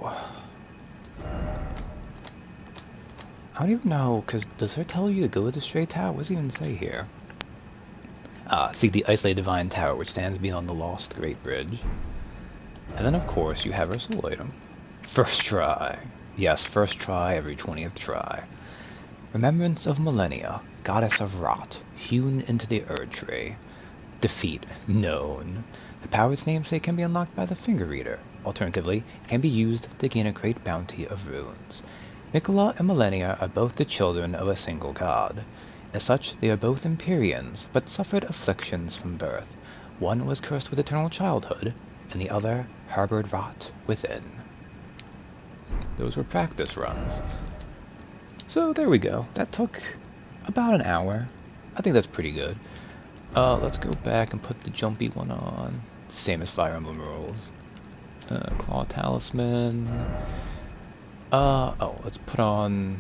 I don't even know, because does her tell you to go to the Stray Tower? What does it even say here? Seek the isolated divine tower which stands beyond the lost Great Bridge. And then of course you have her soul item. First try. Yes, first try every 20th try. Remembrance of Millennia, goddess of rot, hewn into the Erd Tree. Defeat known. The power's namesake can be unlocked by the Finger Reader. Alternatively, can be used to gain a great bounty of runes. Miquella and Millennia are both the children of a single god. As such, they are both Empyreans, but suffered afflictions from birth. One was cursed with eternal childhood, and the other harbored rot within. Those were practice runs. So there we go. That took about an hour. I think that's pretty good. Let's go back and put the jumpy one on. Same as Fire Emblem rules. Claw Talisman. Oh, let's put on...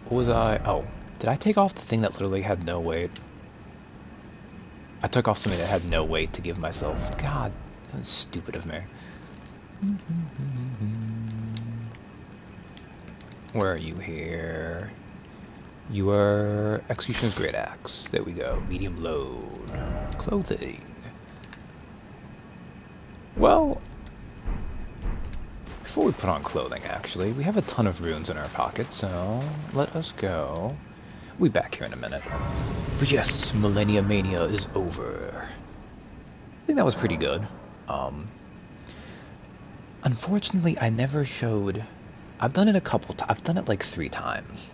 What was I... Oh, did I take off the thing that literally had no weight? I took off something that had no weight to give myself... God, that was stupid of me. Where are you here? You are Executioner's Great Axe. There we go. Medium load. Clothing. Well, before we put on clothing, actually, we have a ton of runes in our pocket, so let us go. We'll be back here in a minute. But yes, Millennia Mania is over. I think that was pretty good. Unfortunately, I never showed... I've done it a couple times. I've done it like 3 times.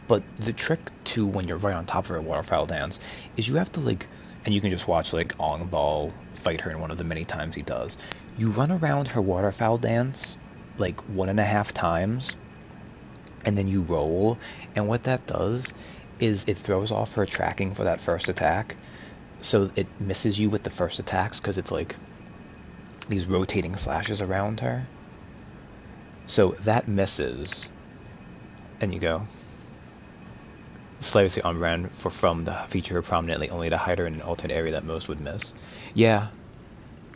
But the trick to when you're right on top of a waterfowl dance is you have to like, and you can just watch like Ong Ball fight her in one of the many times he does. You run around her waterfowl dance like 1.5 times, and then you roll, and what that does is it throws off her tracking for that first attack, so it misses you with the first attacks because it's like these rotating slashes around her. So that misses, and you go. Slightly on brand for From to feature her prominently, only to hide her in an alternate area that most would miss. Yeah,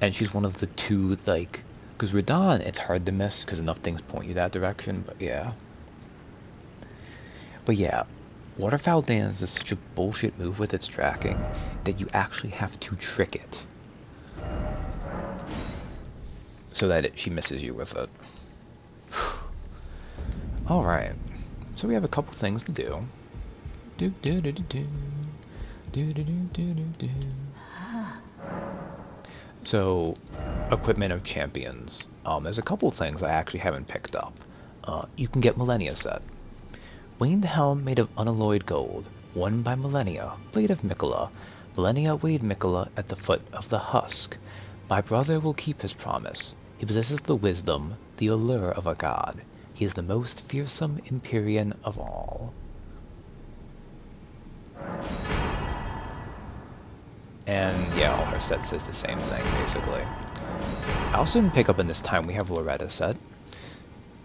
and she's one of the 2, like, because Radahn, it's hard to miss because enough things point you that direction, but yeah. But yeah, Waterfowl Dance is such a bullshit move with its tracking that you actually have to trick it so that she misses you with it. Alright, so we have a couple things to do. Do do do do do do do do do do. So, equipment of champions. There's a couple things I actually haven't picked up. You can get Millennia set. Winged helm made of unalloyed gold, won by Millennia, blade of Miquella. Millennia weighed Miquella at the foot of the husk. My brother will keep his promise. He possesses the wisdom, the allure of a god. He is the most fearsome Empyrean of all. And yeah, all her sets says the same thing, basically. I also didn't pick up in this time we have Loretta set.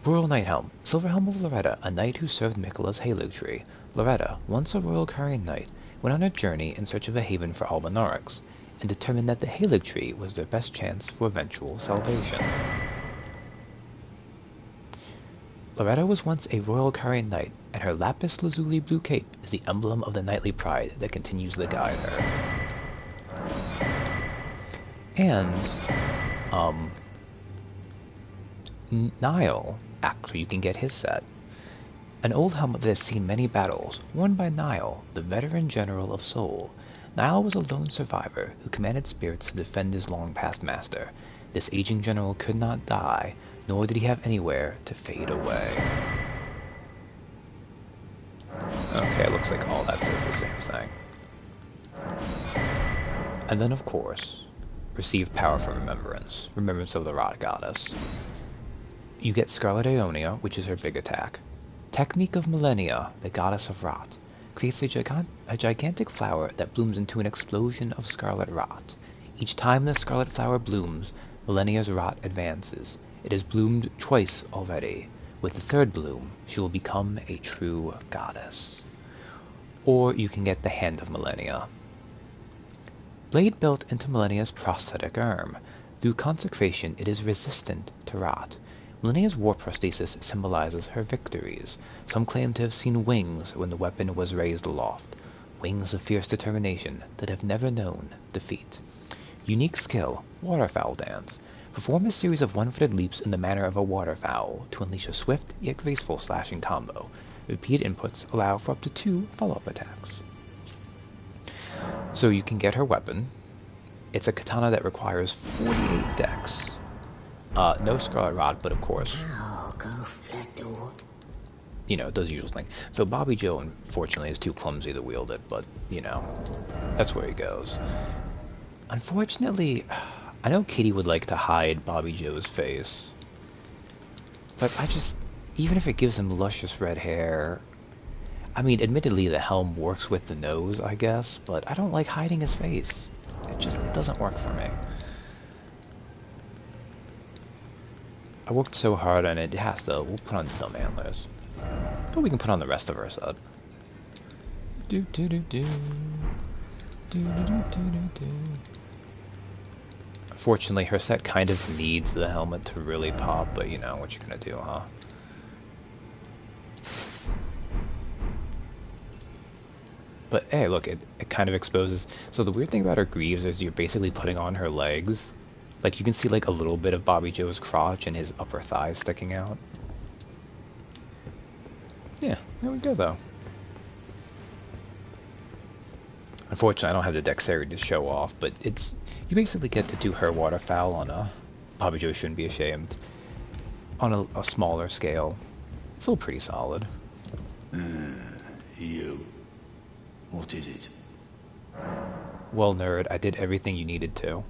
Royal Knight Helm. Silver Helm of Loretta, a knight who served Miquella's Halig Tree. Loretta, once a royal Carian knight, went on a journey in search of a haven for Albinaurics, and determined that the Halig Tree was their best chance for eventual salvation. Loretta was once a royal Carian knight, and her lapis lazuli blue cape is the emblem of the knightly pride that continues to guide her. And, Niall, actually you can get his set. An old helmet that has seen many battles, worn by Niall, the veteran general of Sol. Niall was a lone survivor who commanded spirits to defend his long-past master. This aging general could not die, nor did he have anywhere to fade away. Okay, it looks like all that says the same thing. And then, of course, receive power from Remembrance. Remembrance of the Rot Goddess. You get Scarlet Aeonia, which is her big attack. Technique of Millennia, the Goddess of Rot. Creates a gigantic flower that blooms into an explosion of scarlet rot. Each time the scarlet flower blooms, Millennia's rot advances. It has bloomed twice already. With the 3rd bloom, she will become a true goddess. Or you can get the Hand of Millennia. Blade built into Millennia's prosthetic arm. Through consecration, it is resistant to rot. Millennia's war prosthesis symbolizes her victories. Some claim to have seen wings when the weapon was raised aloft. Wings of fierce determination that have never known defeat. Unique skill, Waterfowl Dance. Perform a series of one-footed leaps in the manner of a waterfowl to unleash a swift yet graceful slashing combo. Repeated inputs allow for up to 2 follow-up attacks. So you can get her weapon. It's a katana that requires 48 dex. No Scarlet Rod, but of course, you know, it does the usual thing. So Bobby Joe, unfortunately, is too clumsy to wield it, but, you know, that's where he goes. Unfortunately, I know Kitty would like to hide Bobby Joe's face, but even if it gives him luscious red hair, I mean, admittedly, the helm works with the nose, I guess, but I don't like hiding his face. It doesn't work for me. I worked so hard on it, we'll put on dumb antlers. But we can put on the rest of our set. Do do do do. Do do do do do. Fortunately, her set kind of needs the helmet to really pop, but you know, what you gonna do, huh? But hey, look, it kind of exposes... So the weird thing about her greaves is you're basically putting on her legs. Like, you can see like a little bit of Bobby Joe's crotch and his upper thigh sticking out. Yeah, there we go though. Unfortunately, I don't have the dexterity to show off, but you basically get to do her waterfowl on a... Bobby Joe shouldn't be ashamed. On a smaller scale. It's still pretty solid. You. What is it? Well, nerd, I did everything you needed to.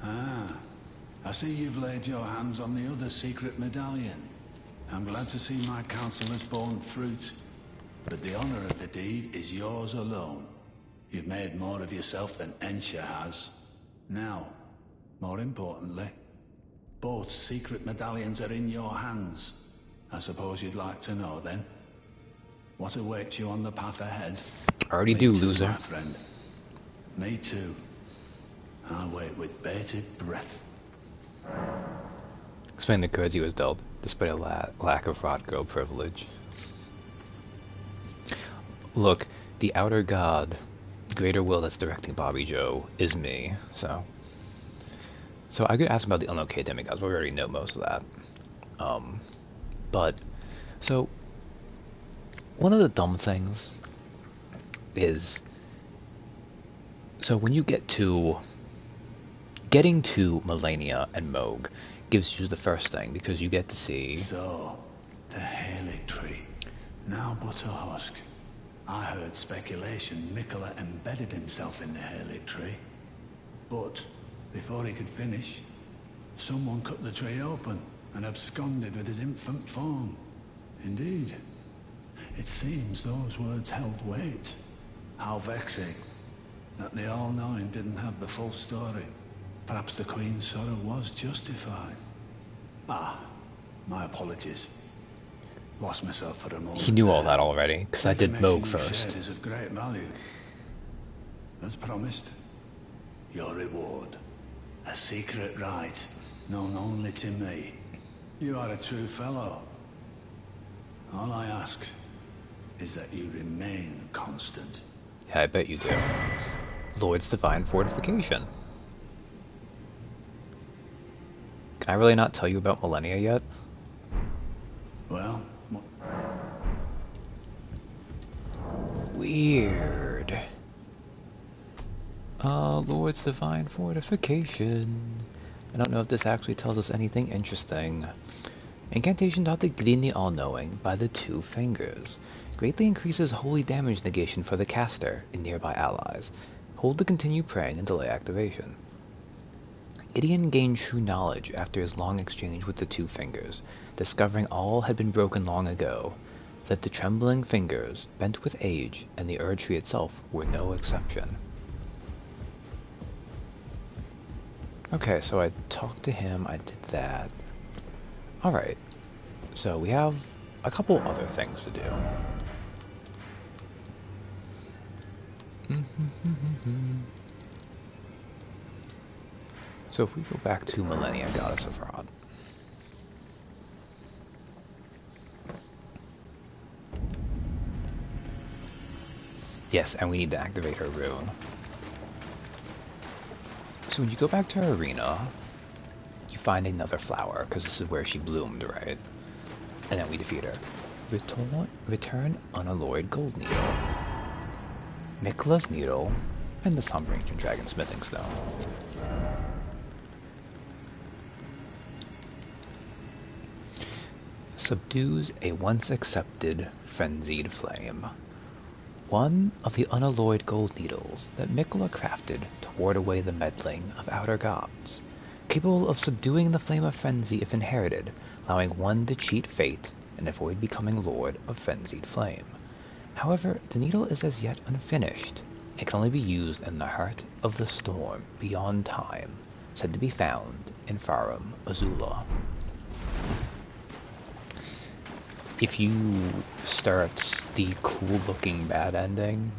Ah, I see you've laid your hands on the other secret medallion. I'm glad to see my counsel has borne fruit. But the honor of the deed is yours alone. You've made more of yourself than Ensha has. Now, more importantly, both secret medallions are in your hands. I suppose you'd like to know then? What awaits you on the path ahead? I already do, loser. My friend. Me too. I wait with bated breath. Explain the cards he was dealt, despite a lack of rot girl privilege. Look, the outer god, greater will that's directing Bobby Joe, is me, so I could ask about the unokay demigods, but we already know most of that. So, one of the dumb things is, so when you getting to Melania and Moog gives you the first thing, because you get to see... So, the Halig tree, now but a husk. I heard speculation Mikola embedded himself in the Halig tree. But, before he could finish, someone cut the tree open and absconded with his infant form. Indeed. It seems those words held weight. How vexing that the All-Knowing didn't have the full story. Perhaps the Queen's sorrow was justified. Ah, my apologies. Lost myself for a moment. He knew all that already, because I did Moog first. Is of great value. As promised, your reward. A secret right, known only to me. You are a true fellow. All I ask is that you remain constant. Yeah, I bet you do. Lloyd's Divine Fortification. Can I really not tell you about Millennia yet? Well... Weird. Lloyd's Divine Fortification. I don't know if this actually tells us anything interesting. Incantation taught to Gideon the All-Knowing by the Two Fingers. Greatly increases holy damage negation for the caster and nearby allies. Hold to continue praying and delay activation. Gideon gained true knowledge after his long exchange with the Two Fingers, discovering all had been broken long ago, that the trembling fingers, bent with age, and the Erd Tree itself were no exception. Okay, so I talked to him, I did that. Alright, so we have a couple other things to do. So if we go back to Millennia Goddess of Rot. Yes, and we need to activate her rune. So when you go back to her arena, you find another flower, because this is where she bloomed, right? And then we defeat her. Return unalloyed gold needle, Mikla's needle, and the Somber Ancient Dragon smithing stone. Subdues a once accepted frenzied flame. One of the unalloyed gold needles that Mikla crafted to ward away the meddling of outer gods, capable of subduing the flame of frenzy if inherited, allowing one to cheat fate and avoid becoming lord of frenzied flame. However, the needle is as yet unfinished. It can only be used in the heart of the storm beyond time, said to be found in Farum Azula. If you start the cool-looking bad ending,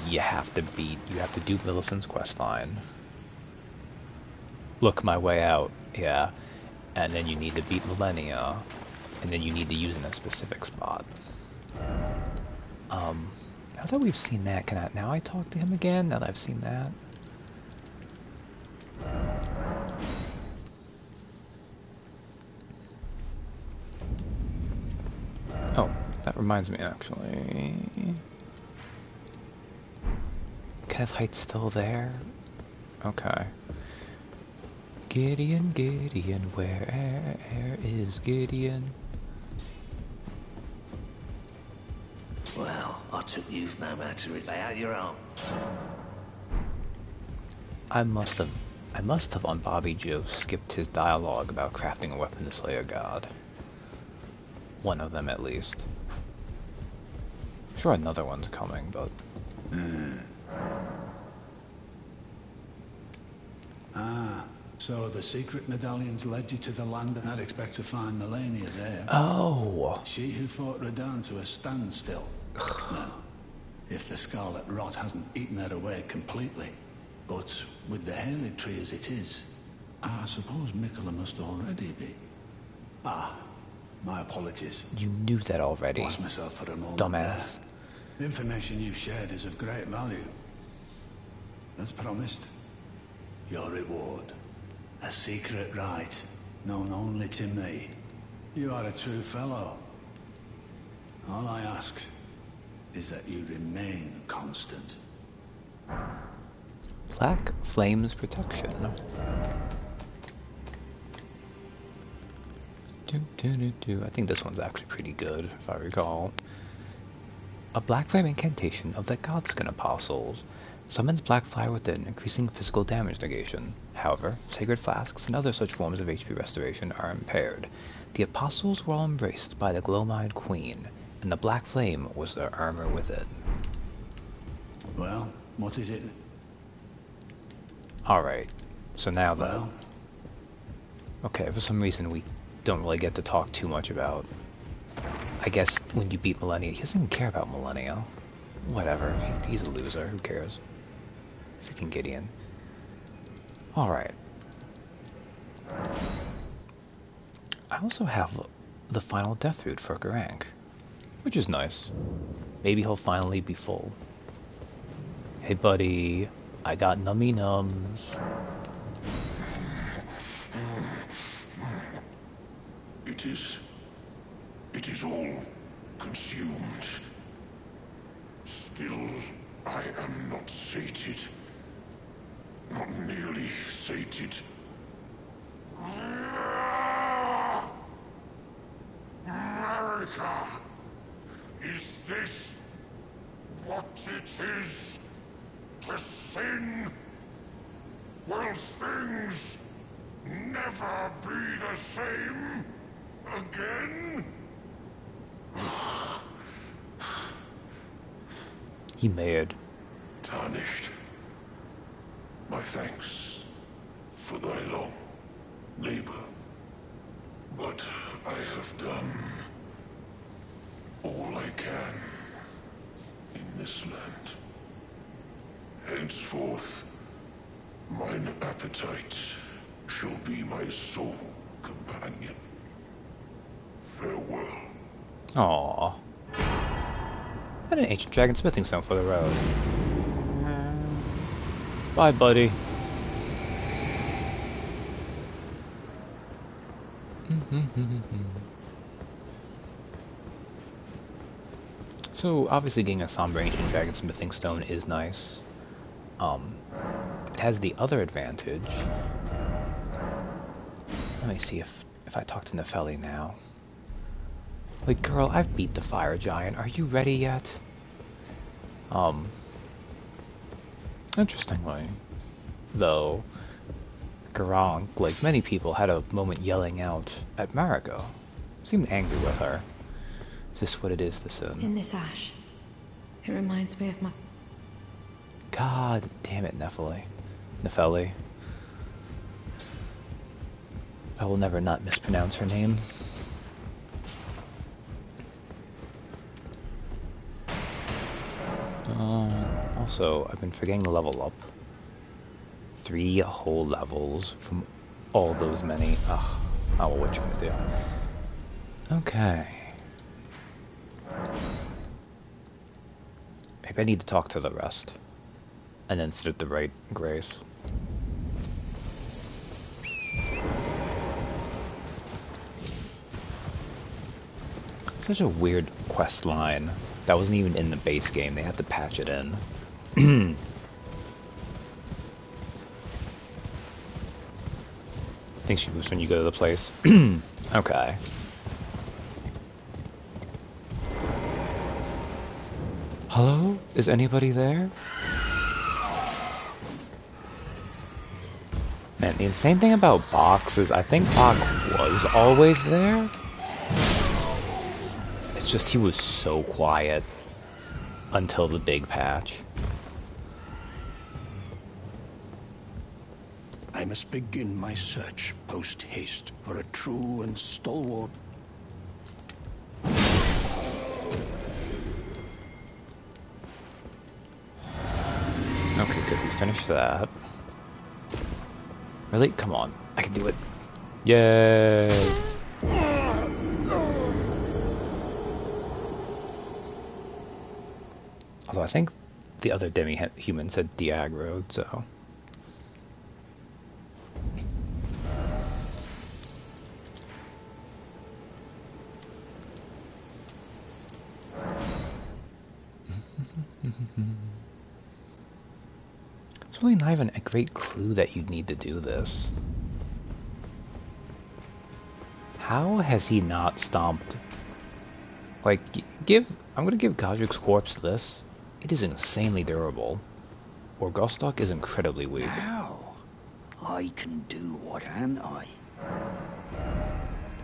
you have to do Millicent's questline. Look my way out, yeah, and then you need to beat Millennia, and then you need to use in a specific spot. Now that we've seen that, can I talk to him again? Now that I've seen that. Oh, that reminds me, actually. Kenneth Height's still there? Okay. Gideon, Gideon, where is Gideon? Well, I took you for no matter it. Lay out your arm. I must have on Bobby Joe skipped his dialogue about crafting a weapon to slay a god. One of them at least. I'm sure another one's coming, but... So the secret medallions led you to the land, and I'd expect to find Melania there. Oh! She who fought Radahn to a standstill. Now, if the Scarlet Rot hasn't eaten her away completely, but with the Halig Tree as it is, I suppose Mikola must already be. My apologies. You knew that already. Lost myself for a moment. Dumbass. The information you shared is of great value. As promised, your reward. A secret right, known only to me. You are a true fellow. All I ask is that you remain constant. Black Flames Protection. I think this one's actually pretty good, if I recall. A Black Flame incantation of the Godskin Apostles. Summons black fire within, increasing physical damage negation. However, sacred flasks and other such forms of HP restoration are impaired. The Apostles were all embraced by the glow-eyed Queen, and the black flame was their armor within. Well, what is it? Alright, so now that... Well? Okay, for some reason we don't really get to talk too much about... I guess when you beat Millennia, he doesn't even care about Millennia. Whatever, he's a loser, who cares? Freaking Gideon. Alright. I also have the final death route for Garank, which is nice. Maybe he'll finally be full. Hey buddy, I got nummy nums. It is all consumed. Still, I am not sated. Not nearly sated. America! Is this what it is to sin? Will things never be the same again? He mad. Tarnished. My thanks for thy long labor. But I have done all I can in this land. Henceforth, Mine appetite shall be my sole companion. Farewell. Aww. And an ancient dragon smithing stone for the road. Bye, buddy. So, obviously getting a somber ancient dragon smithing stone is nice. It has the other advantage. Let me see if I talk to Nefeli now. Like, girl, I've beat the fire giant. Are you ready yet? Interestingly, though, Garang, like many people, had a moment yelling out at Mariko. Seemed angry with her. Is this what it is, the sin? In this ash, it reminds me of my... God damn it, Nefeli. I will never not mispronounce her name. Also, I've been forgetting to level up. 3 whole levels from all those many. Ugh. Oh, well, what you gonna do? Okay. Maybe I need to talk to the rest. And then sit at the right grace. Such a weird quest line. That wasn't even in the base game. They had to patch it in. I think she moves when you go to the place. Okay. Hello? Is anybody there? Man, the insane thing about Box is I think Bach was always there. It's just he was so quiet until the big patch. I must begin my search post-haste for a true and stalwart... Okay, good. We finished that. Really? Come on. I can do it. Yay! Although I think the other demi-human said Diagroed, so... It's really not even a great clue that you'd need to do this. How has he not stomped? Like, I'm gonna give Godric's corpse this. It is insanely durable. Or Gostok is incredibly weak. Now, I can do what can I?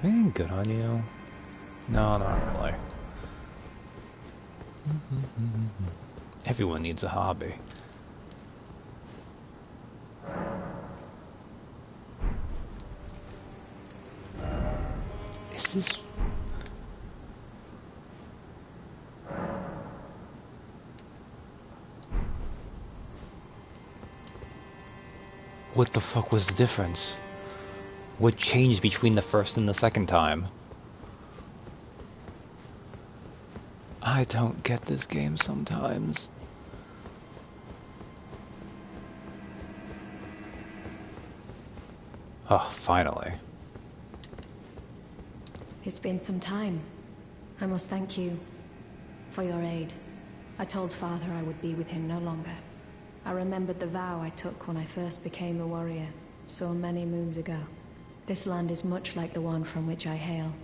Anything good on you? No, not really. Everyone needs a hobby. Is this... What the fuck was the difference? What changed between the first and the second time? I don't get this game sometimes. Oh, finally. It's been some time. I must thank you for your aid. I told Father I would be with him no longer. I remembered the vow I took when I first became a warrior, so many moons ago. This land is much like the one from which I hail.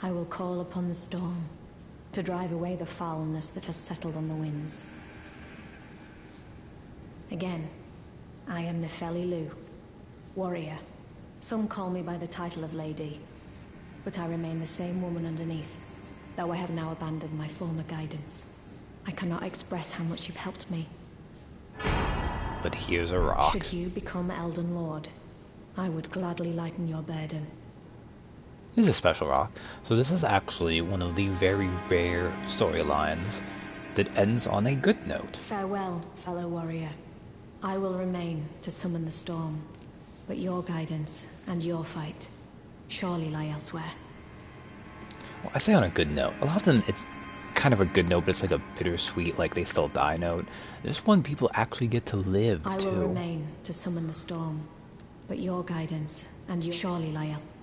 I will call upon the storm to drive away the foulness that has settled on the winds. Again, I am Nefeli Lu, warrior. Some call me by the title of Lady, but I remain the same woman underneath, though I have now abandoned my former guidance. I cannot express how much you've helped me. But here's a rock. Should you become Elden Lord, I would gladly lighten your burden. This is a special rock. So this is actually one of the very rare storylines that ends on a good note. Farewell, fellow warrior. I will remain to summon the storm, but your guidance and your fight surely lie elsewhere. Well, I say on a good note. A lot of them, it's kind of a good note, but it's like a bittersweet, like they still die note. This one, people actually get to live, I too. will remain to summon the storm, but your guidance and you surely lie elsewhere.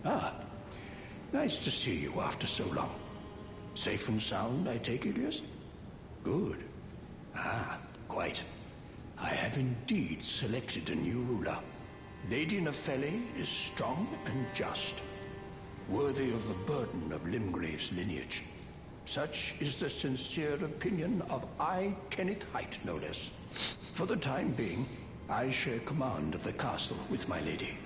Ah, nice to see you after so long. Safe and sound, I take it, yes? Good. Ah, quite. I have indeed selected a new ruler. Lady Nepheli is strong and just, worthy of the burden of Limgrave's lineage. Such is the sincere opinion of I, Kenneth Height, no less. For the time being, I share command of the castle with my lady.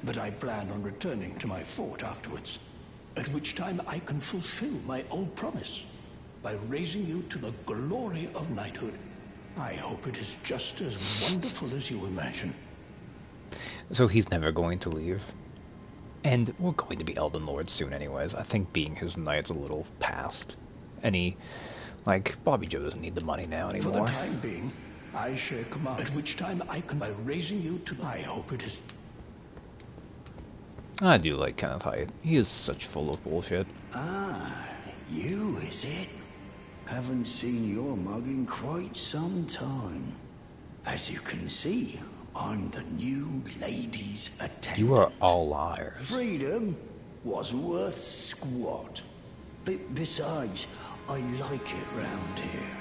But I plan on returning to my fort afterwards, at which time I can fulfill my old promise by raising you to the glory of knighthood. I hope it is just as wonderful as you imagine. So he's never going to leave. And we're going to be Elden Lords soon anyways. I think being his knight's a little past. Like, Bobby Joe doesn't need the money now anymore. For the time being, I share command, at which time I can by raising you to I hope it is. I do like Kenneth Height. He is such full of bullshit. Ah, you is it? Haven't seen your mug in quite some time. As you can see, I'm the new ladies' attendant. You are all liars. Freedom wasn't worth squat. Besides, I like it round here.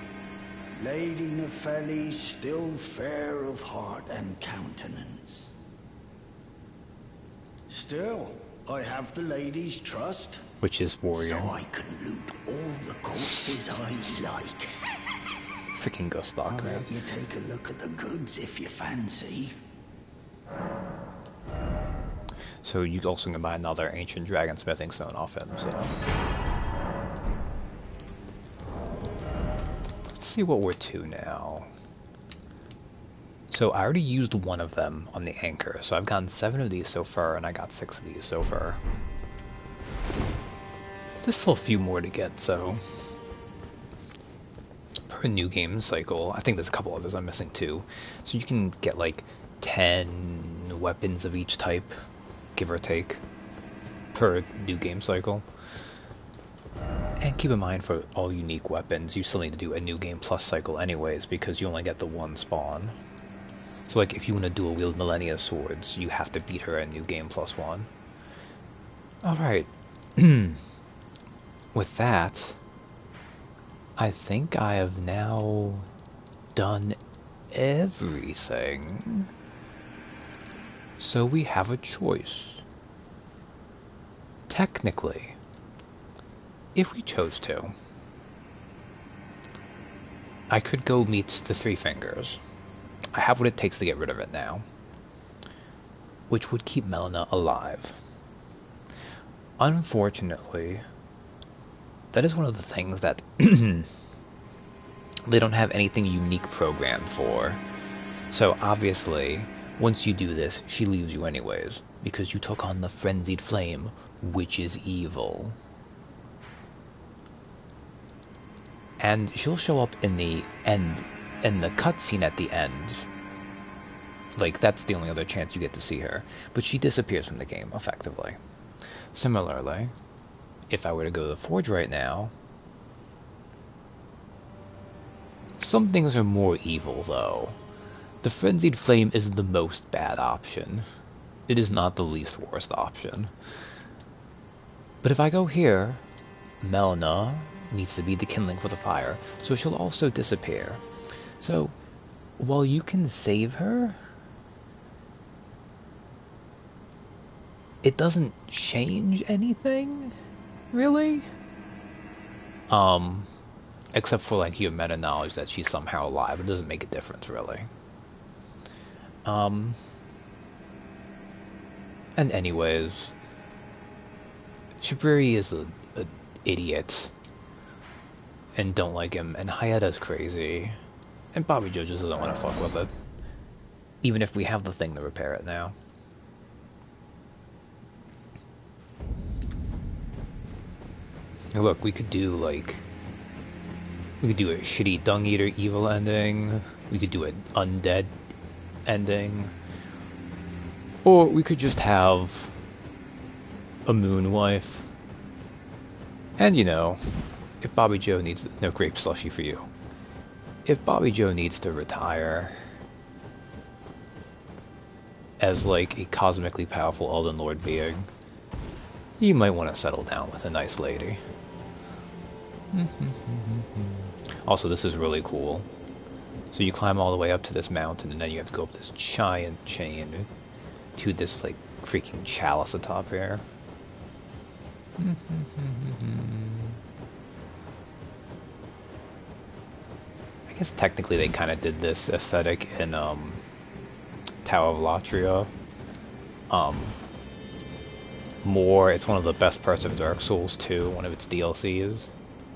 Lady Nepheli's still fair of heart and countenance. Still, I have the lady's trust. Which is warrior. So I can loot all the corpses I like. Freaking Gustok, I'll man. let you take a look at the goods if you fancy. So you also can buy another ancient dragon smithing stone off him, so. Let's see what we're to now. So I already used one of them on the anchor, so I've gotten 7 of these so far, and I got 6 of these so far. There's still a few more to get, so. Per new game cycle, I think there's a couple others I'm missing too. So you can get like 10 weapons of each type, give or take, per new game cycle. And keep in mind, for all unique weapons, you still need to do a new game plus cycle anyways, because you only get the one spawn. So like, if you want to dual wield Millennia swords, you have to beat her at new game plus 1. Alright. With that, I think I have now done everything. So we have a choice. Technically, if we chose to, I could go meet the Three Fingers. I have what it takes to get rid of it now, which would keep Melina alive. Unfortunately, that is one of the things that they don't have anything unique programmed for. So obviously, once you do this, she leaves you anyways, because you took on the Frenzied Flame, which is evil. And she'll show up in the end, in the cutscene at the end. Like, that's the only other chance you get to see her. But she disappears from the game, effectively. Similarly, if I were to go to the Forge right now, some things are more evil, though. The Frenzied Flame is the most bad option. It is not the least worst option. But if I go here, Melina needs to be the kindling for the fire, so she'll also disappear. So, while you can save her, it doesn't change anything, really. Except for like your meta knowledge that she's somehow alive. It doesn't make a difference, really. And anyways, Shibriri is a idiot, and don't like him, and Hayata's crazy, and Bobby Joe just doesn't want to fuck with it, even if we have the thing to repair it now. Look, we could do a shitty Dung Eater evil ending. We could do an undead ending. Or we could just have a moon wife. And you know, if Bobby Joe needs no grape slushy for you. If Bobby Joe needs to retire as like a cosmically powerful Elden Lord being, you might want to settle down with a nice lady. Also, this is really cool. So you climb all the way up to this mountain, and then you have to go up this giant chain to this like freaking chalice atop here. I guess technically they kind of did this aesthetic in Tower of Latria. It's one of the best parts of Dark Souls 2, one of its DLCs.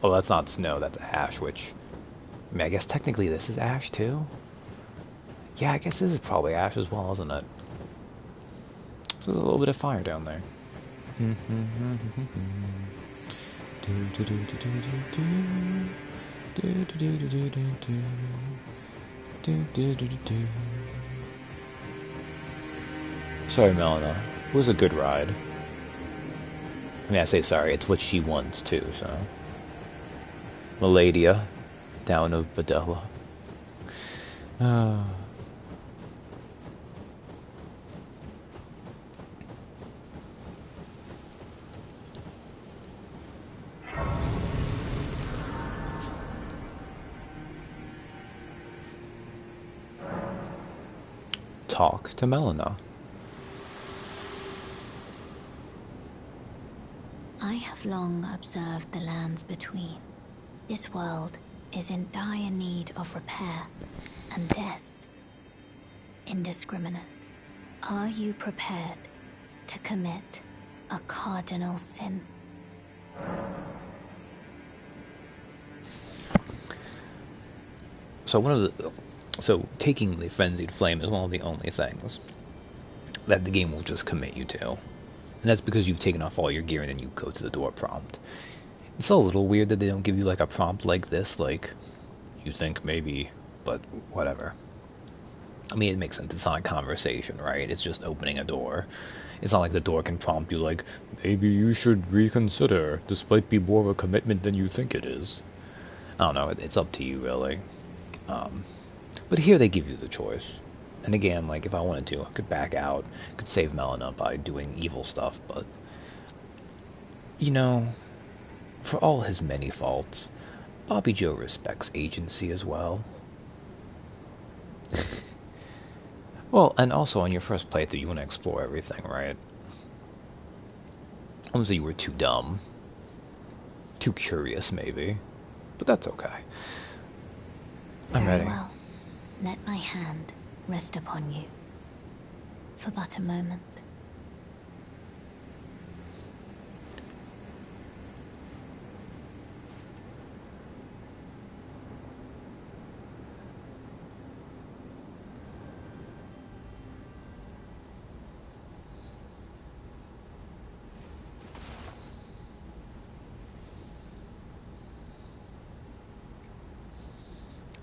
Oh, that's not Snow, that's Ash, which... I mean, I guess technically this is Ash too? Yeah, I guess this is probably Ash as well, isn't it? So there's a little bit of fire down there. Sorry, Melina. It was a good ride. I mean, I say sorry, it's what she wants too, so... Maladia, down of Badella. Talk to Melina. I have long observed the lands between. This world is in dire need of repair and death. Indiscriminate. Are you prepared to commit a cardinal sin? So taking the frenzied flame is one of the only things that the game will just commit you to. And that's because you've taken off all your gear and then you go to the door prompt. It's a little weird that they don't give you like a prompt like this, like you think maybe, but whatever. I mean, it makes sense. It's not a conversation, right? It's just opening a door. It's not like the door can prompt you like, maybe you should reconsider. This might be more of a commitment than you think it is. I don't know. It's up to you, really. But here they give you the choice. And again, like, if I wanted to, I could back out. I could save Melina by doing evil stuff, but... You know, for all his many faults, Bobby Joe respects agency as well. Well, and also on your first playthrough, you want to explore everything, right? I wouldn't say you were too dumb. Too curious, maybe. But that's okay. I'm ready. Very well. Let my hand rest upon you. For but a moment.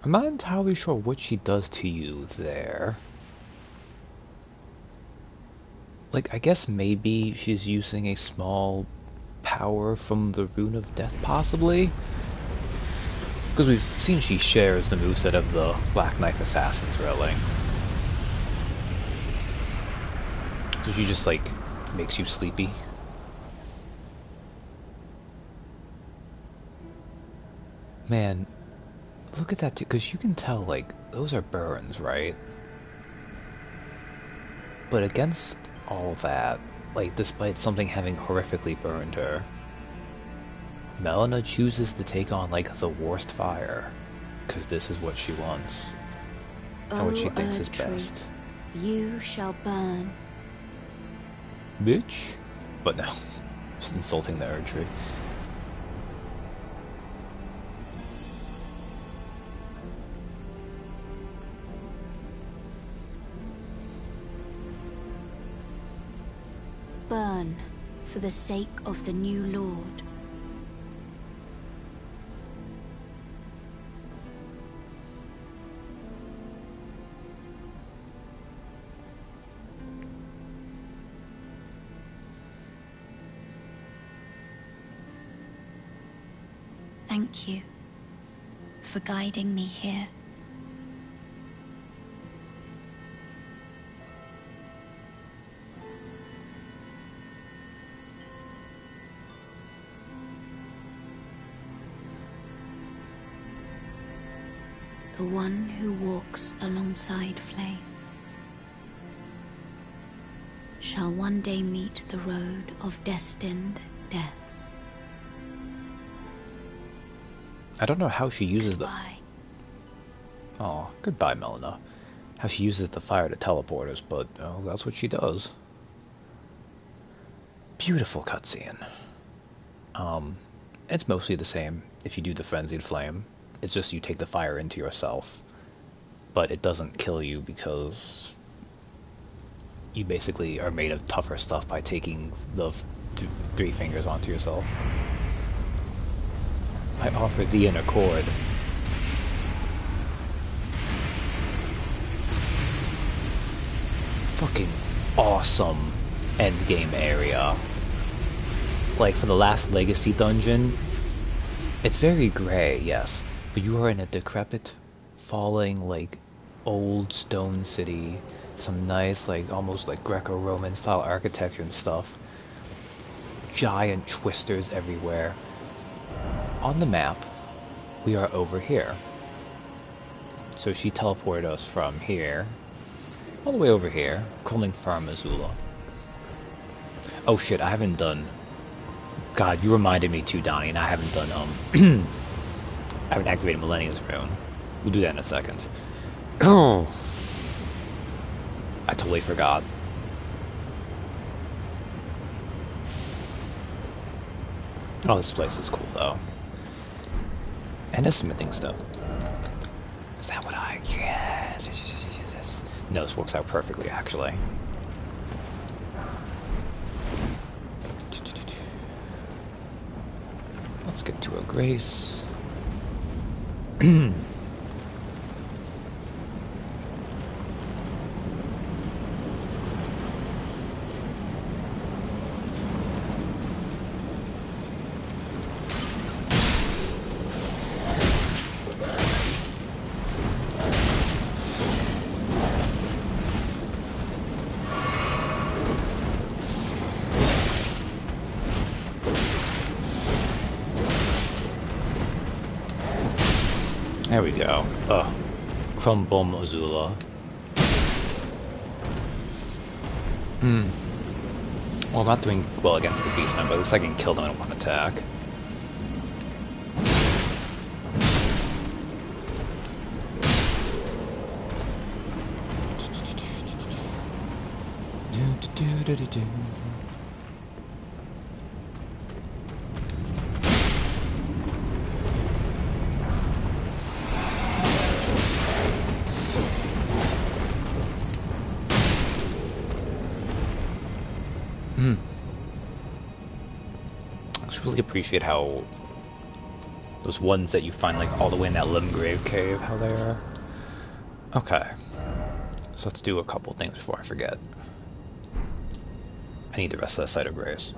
I'm not entirely sure what she does to you there. Like, I guess maybe she's using a small power from the Rune of Death, possibly? Because we've seen she shares the moveset of the Black Knife Assassins, really. So she just, like, makes you sleepy. Man, look at that too, because you can tell, like, those are burns, right? But against all that, like, despite something having horrifically burned her, Melina chooses to take on, like, the worst fire, because this is what she wants, and what she thinks is best. You shall burn. Bitch? But no, just insulting the Erd Tree. Burn for the sake of the new Lord. Thank you for guiding me here. The one who walks alongside Flame shall one day meet the road of destined death. I don't know how she uses Goodbye. Oh, goodbye, Melina. How she uses the fire to teleport us, but oh, that's what she does. Beautiful cutscene. It's mostly the same if you do the Frenzied Flame. It's just you take the fire into yourself. But it doesn't kill you because you basically are made of tougher stuff by taking the three fingers onto yourself. I offer thee an accord. Fucking awesome endgame area. Like, for the last Legacy dungeon, it's very grey, yes, but you are in a decrepit, falling, like, old stone city, some nice, like, almost like Greco-Roman style architecture and stuff, giant twisters everywhere. On the map, we are over here. So she teleported us from here, all the way over here, calling Farm Azula. Oh shit, I haven't done... God, you reminded me too, Donnie, and I haven't done, I haven't activated Millennium's Rune. We'll do that in a second. Oh, I totally forgot. Oh, this place is cool, though. And a smithing stone. Is that what I... Yes, yes. No, this works out perfectly, actually. Let's get to a grace. There we go. Ugh. Crumbum Azula. Well, I'm not doing well against the Beastmen, but at least I can kill them in one attack. I just really appreciate how those ones that you find like all the way in that Limgrave cave, how they are. Okay, so let's do a couple things before I forget. I need the rest of that Site of Grace.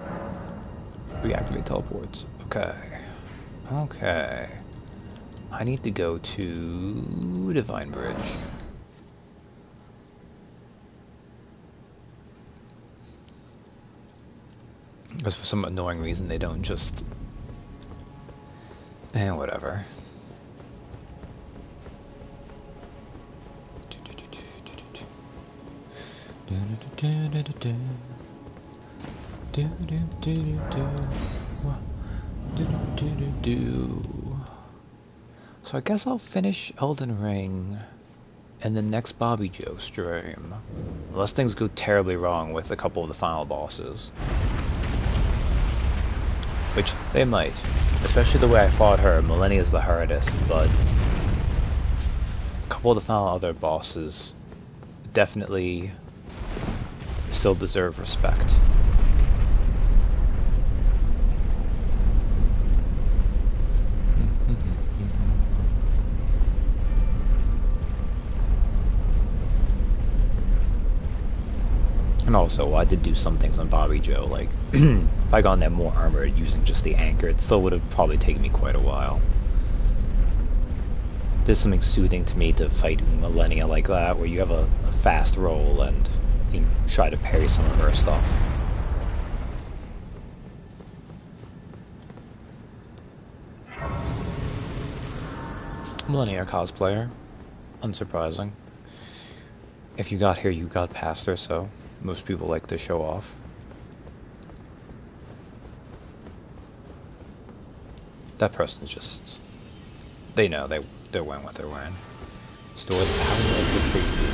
Reactivate teleports. Okay. Okay. I need to go to Divine Bridge. Because for some annoying reason they don't just... whatever. So I guess I'll finish Elden Ring and the next Bobby Joe stream. Unless things go terribly wrong with a couple of the final bosses. Which they might. Especially the way I fought her. Millennia is the hardest, but a couple of the final other bosses definitely still deserve respect. And also, I did do some things on Bobby Joe, like, if I got that more armor using just the anchor, it still would have probably taken me quite a while. there's something soothing to me to fighting Millennia like that, where you have a fast roll and you try to parry some of her stuff. Millennia cosplayer. Unsurprising. If you got here, you got past her, so most people like to show off. That person's just... They know, they're wearing what they're wearing. Store the power of the preview.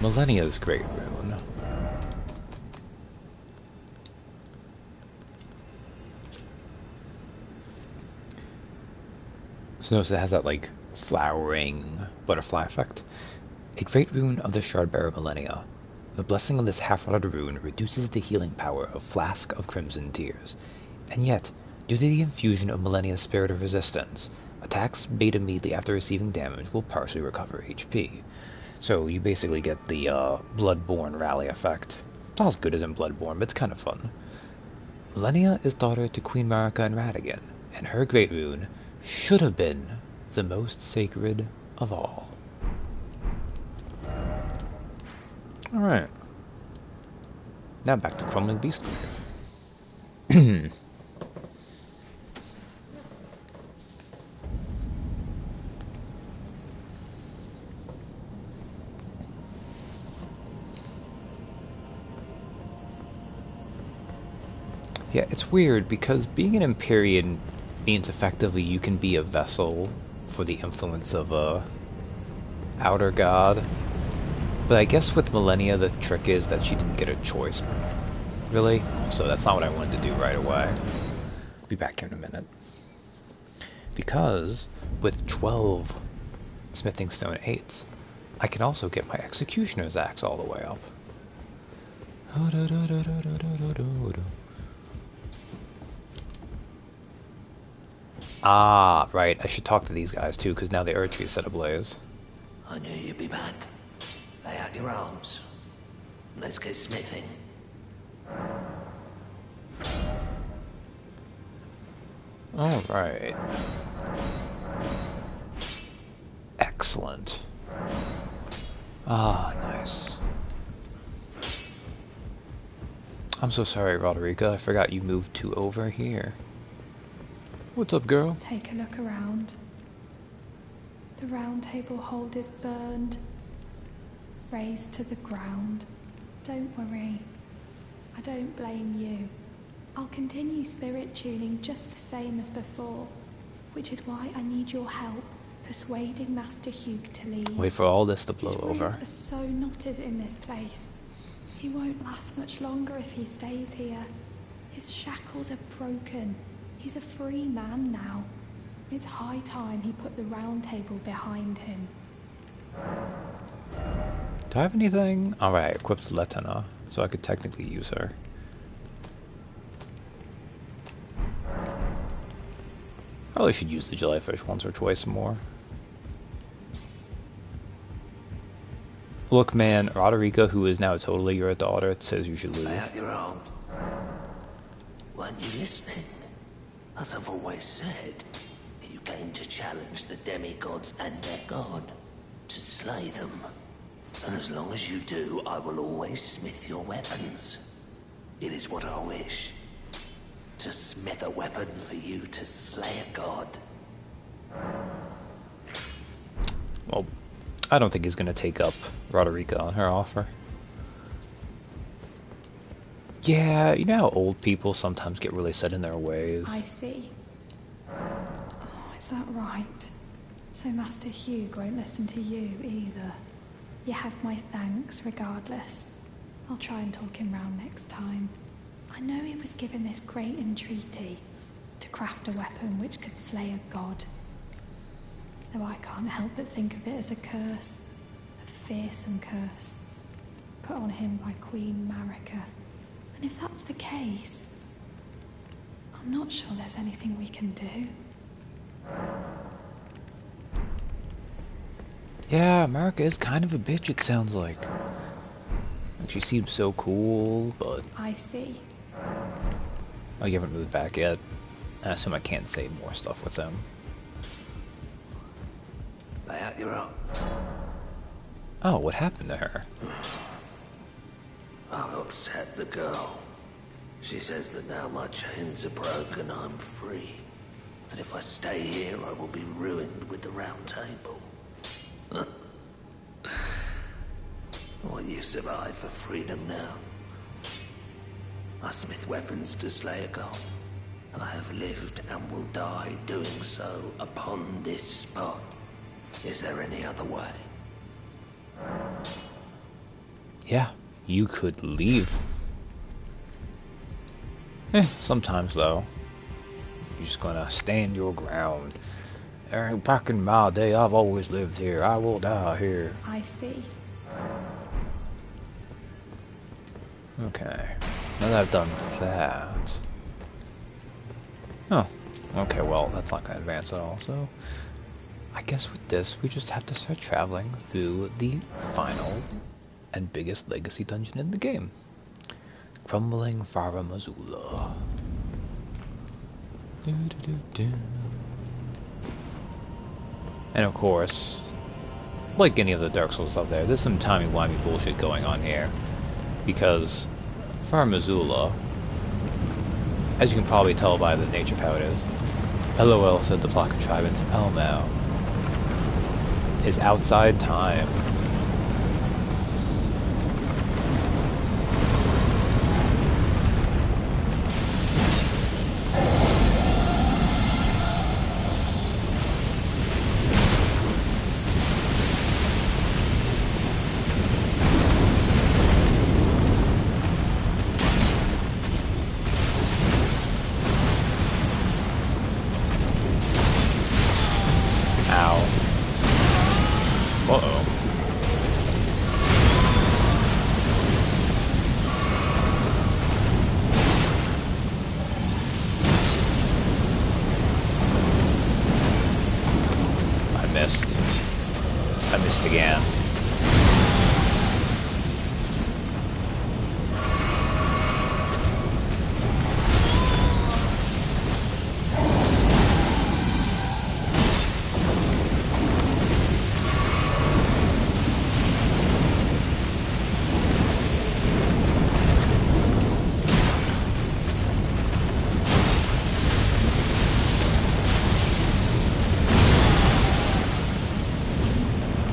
Millennia's Great Rune. So notice it has that, like, flowering butterfly effect. A Great Rune of the Shardbearer Millennia. The blessing of this half-rotted rune reduces the healing power of Flask of Crimson Tears. And yet, due to the infusion of Millennia's Spirit of Resistance, attacks made immediately after receiving damage will partially recover HP. So you basically get the Bloodborne rally effect. It's not as good as in Bloodborne, but it's kind of fun. Millennia is daughter to Queen Marika and Radigan, and her Great Rune should have been the most sacred of all. Alright. Now back to Crumbling Beastgrave. Yeah, it's weird because being an Empyrean means effectively you can be a vessel for the influence of a outer god. But I guess with Millennia the trick is that she didn't get a choice. Really? So that's not what I wanted to do right away. Be back here in a minute. Because with 12 Smithing Stone 8s, I can also get my Executioner's Axe all the way up. Ah, right. I should talk to these guys too, because now the Erdtree is set ablaze. I knew you'd be back. Lay out your arms. Let's get smithing. Alright. Excellent. Ah, nice. I'm so sorry, Roderica. I forgot you moved to over here. What's up, girl? Take a look around. The round table hold is burned, razed to the ground. Don't worry. I don't blame you. I'll continue spirit tuning just the same as before, which is why I need your help persuading Master Hugh to leave. Wait for all this to blow over. His roots are so knotted in this place. He won't last much longer if he stays here. His shackles are broken. He's a free man now. It's high time he put the round table behind him. Do I have anything? Alright, equipped Letena, so I could technically use her. Probably should use the jellyfish once or twice more. Look, man, Roderica, who is now totally your daughter, says you should leave. Lay out your arms. Weren't you listening? As I've always said, you came to challenge the demigods and their god, to slay them. And as long as you do, I will always smith your weapons. It is what I wish. To smith a weapon for you to slay a god. Well, I don't think he's gonna take up Roderica on her offer. Yeah, you know how old people sometimes get really set in their ways. I see. Oh, is that right? So Master Hugh won't listen to you either. You have my thanks regardless. I'll try and talk him round next time. I know he was given this great entreaty to craft a weapon which could slay a god. Though I can't help but think of it as a curse. A fearsome curse. Put on him by Queen Marika. And if that's the case, I'm not sure there's anything we can do. Yeah, Marika is kind of a bitch, it sounds like. She seems so cool, but... I see. Oh, you haven't moved back yet. I assume I can't say more stuff with them. Lay out your arm. Oh, what happened to her? I've upset the girl. She says that now my chains are broken, I'm free. That if I stay here, I will be ruined with the round table. What use have I for freedom now? I smith weapons to slay a god. I have lived and will die doing so upon this spot. Is there any other way? Yeah, you could leave. Sometimes though, you're just gonna stand your ground. Back in my day, I've always lived here. I will die here. I see. Okay, now that I've done that. Oh, okay, well, that's not gonna advance at all, so I guess with this, we just have to start traveling through the final and biggest legacy dungeon in the game. Crumbling Fara Mazula. And of course, like any of the Dark Souls out there, there's some timey-wimey bullshit going on here. Because Fara Mazula, as you can probably tell by the nature of how it is, LOL said the plot contrivance, Elmo, is outside time. I missed again.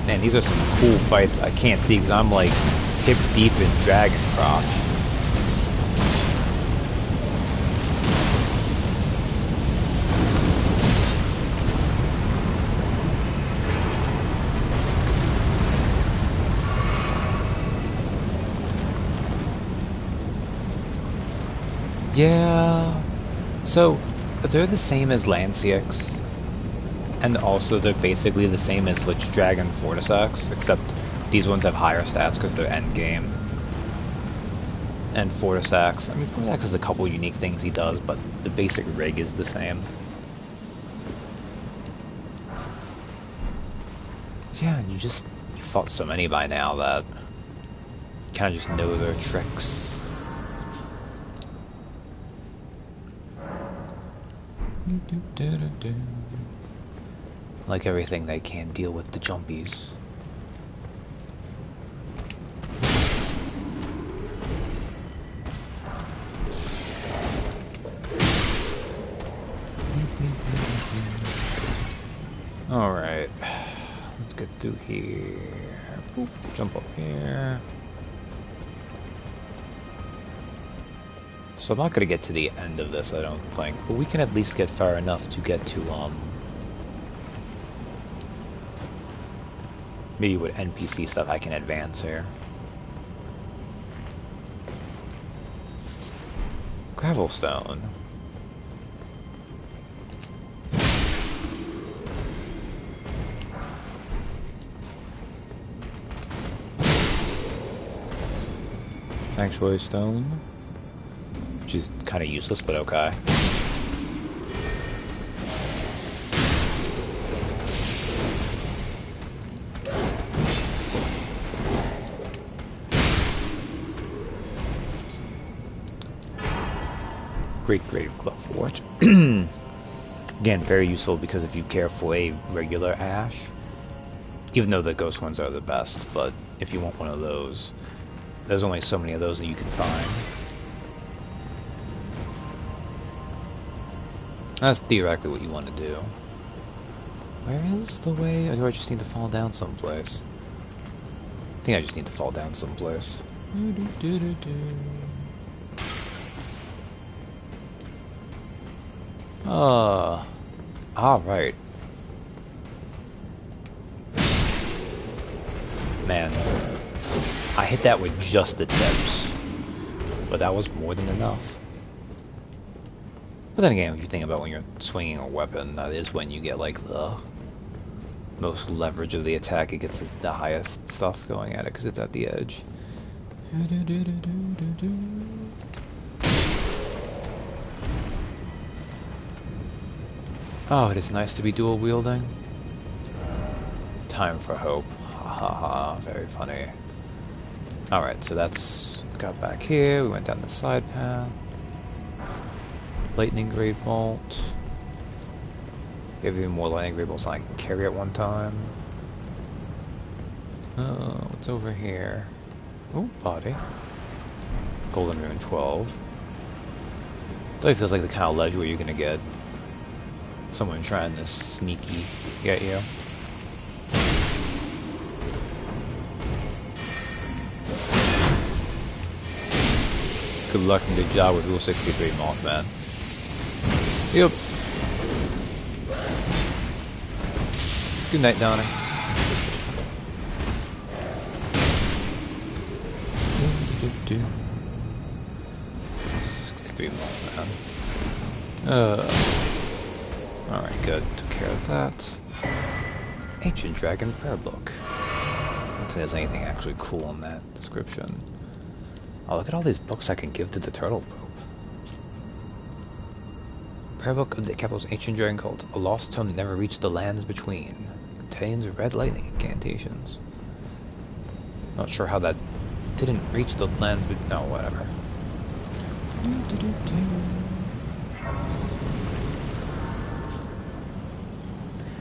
Man, these are some cool fights I can't see because I'm like hip deep in Dragon Crotch. Yeah, so they're the same as Lanciax. And also, they're basically the same as Lich Dragon Fortisax, except these ones have higher stats because they're endgame. And Fortisax, I mean, Fortisax has a couple unique things he does, but the basic rig is the same. Yeah, you fought so many by now that you kind of just know their tricks. Like everything, they can't deal with the jumpies. Alright, let's get through here. Boop, jump up here. So I'm not gonna get to the end of this, I don't think, but we can at least get far enough to get to, maybe with NPC stuff I can advance here. Gravelstone. Sanctuary Stone. Which is kind of useless, but okay. Great Grave Fort. Again, very useful because if you care for a regular ash, Even though the ghost ones are the best, but if you want one of those, there's only so many of those that you can find. That's theoretically what you want to do. Where is the way? Or do I just need to fall down someplace? I think I just need to fall down someplace. Alright. Man, I hit that with just the tips, but that was more than enough. But then again, if you think about when you're swinging a weapon, that is when you get like the most leverage of the attack. It gets the highest stuff going at it because it's at the edge. Oh, it is nice to be dual wielding. Time for hope. Ha ha ha, very funny. Alright, so that's got back here, we went down the side path. Lightning Great Bolt. We have even more Lightning Great Bolts than I can carry at one time. What's over here? Oh, body. Golden Rune 12. Though it feels like the kind of ledge where you're gonna get someone trying to sneaky get you. Good luck and good job with Rule 63, Mothman. Yep. Good night, Donnie. Do. 63 Mothman. Alright, good. Took care of that. Ancient Dragon Prayer Book. I don't think there's anything actually cool in that description. Oh, look at all these books I can give to the Turtle Pope. Prayer Book of the Capital's Ancient Dragon Cult. A lost tome that never reached the lands between. Contains red lightning incantations. Not sure how that didn't reach the lands, but no, whatever.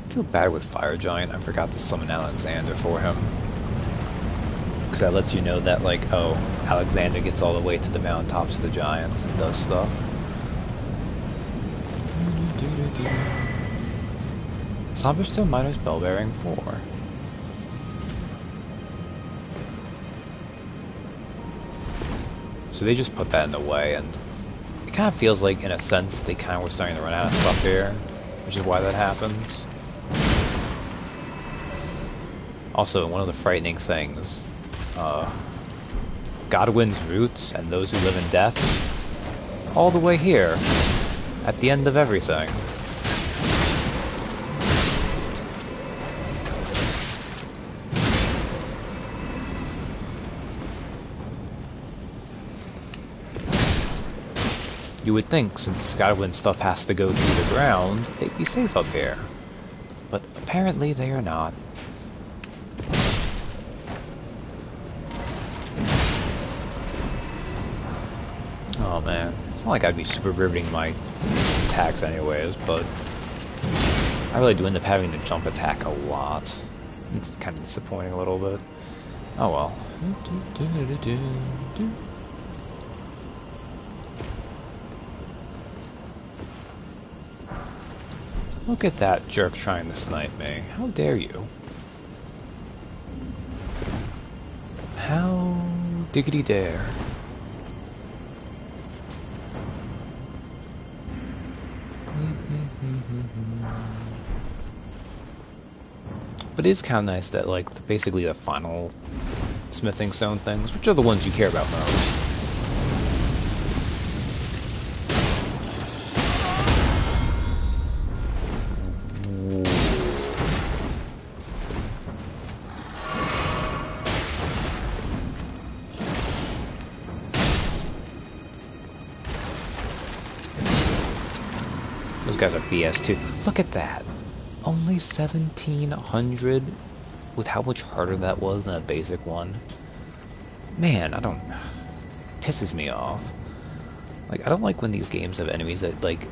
I feel bad with Fire Giant. I forgot to summon Alexander for him. Because that lets you know that, like, oh, Alexander gets all the way to the mountaintops of the giants and does stuff. Somberstone Miner's Bell-Bearing 4. So they just put that in the way, and it kind of feels like, in a sense, they kind of were starting to run out of stuff here, which is why that happens. Also, one of the frightening things, Godwin's roots and those who live in death, all the way here, at the end of everything. You would think, since Godwin's stuff has to go through the ground, they'd be safe up here. But apparently they are not. Oh man, it's not like I'd be super riveting my attacks anyways, but I really do end up having to jump attack a lot. It's kind of disappointing a little bit. Oh well. Look at that jerk trying to snipe me. How dare you? How diggity dare. But it is kind of nice that, like, basically the final smithing stone things, which are the ones you care about most. Those guys are BS too. Look at that. Only 1700 with how much harder that was than a basic one. Man, I don't... pisses me off. Like, I don't like when these games have enemies that, like,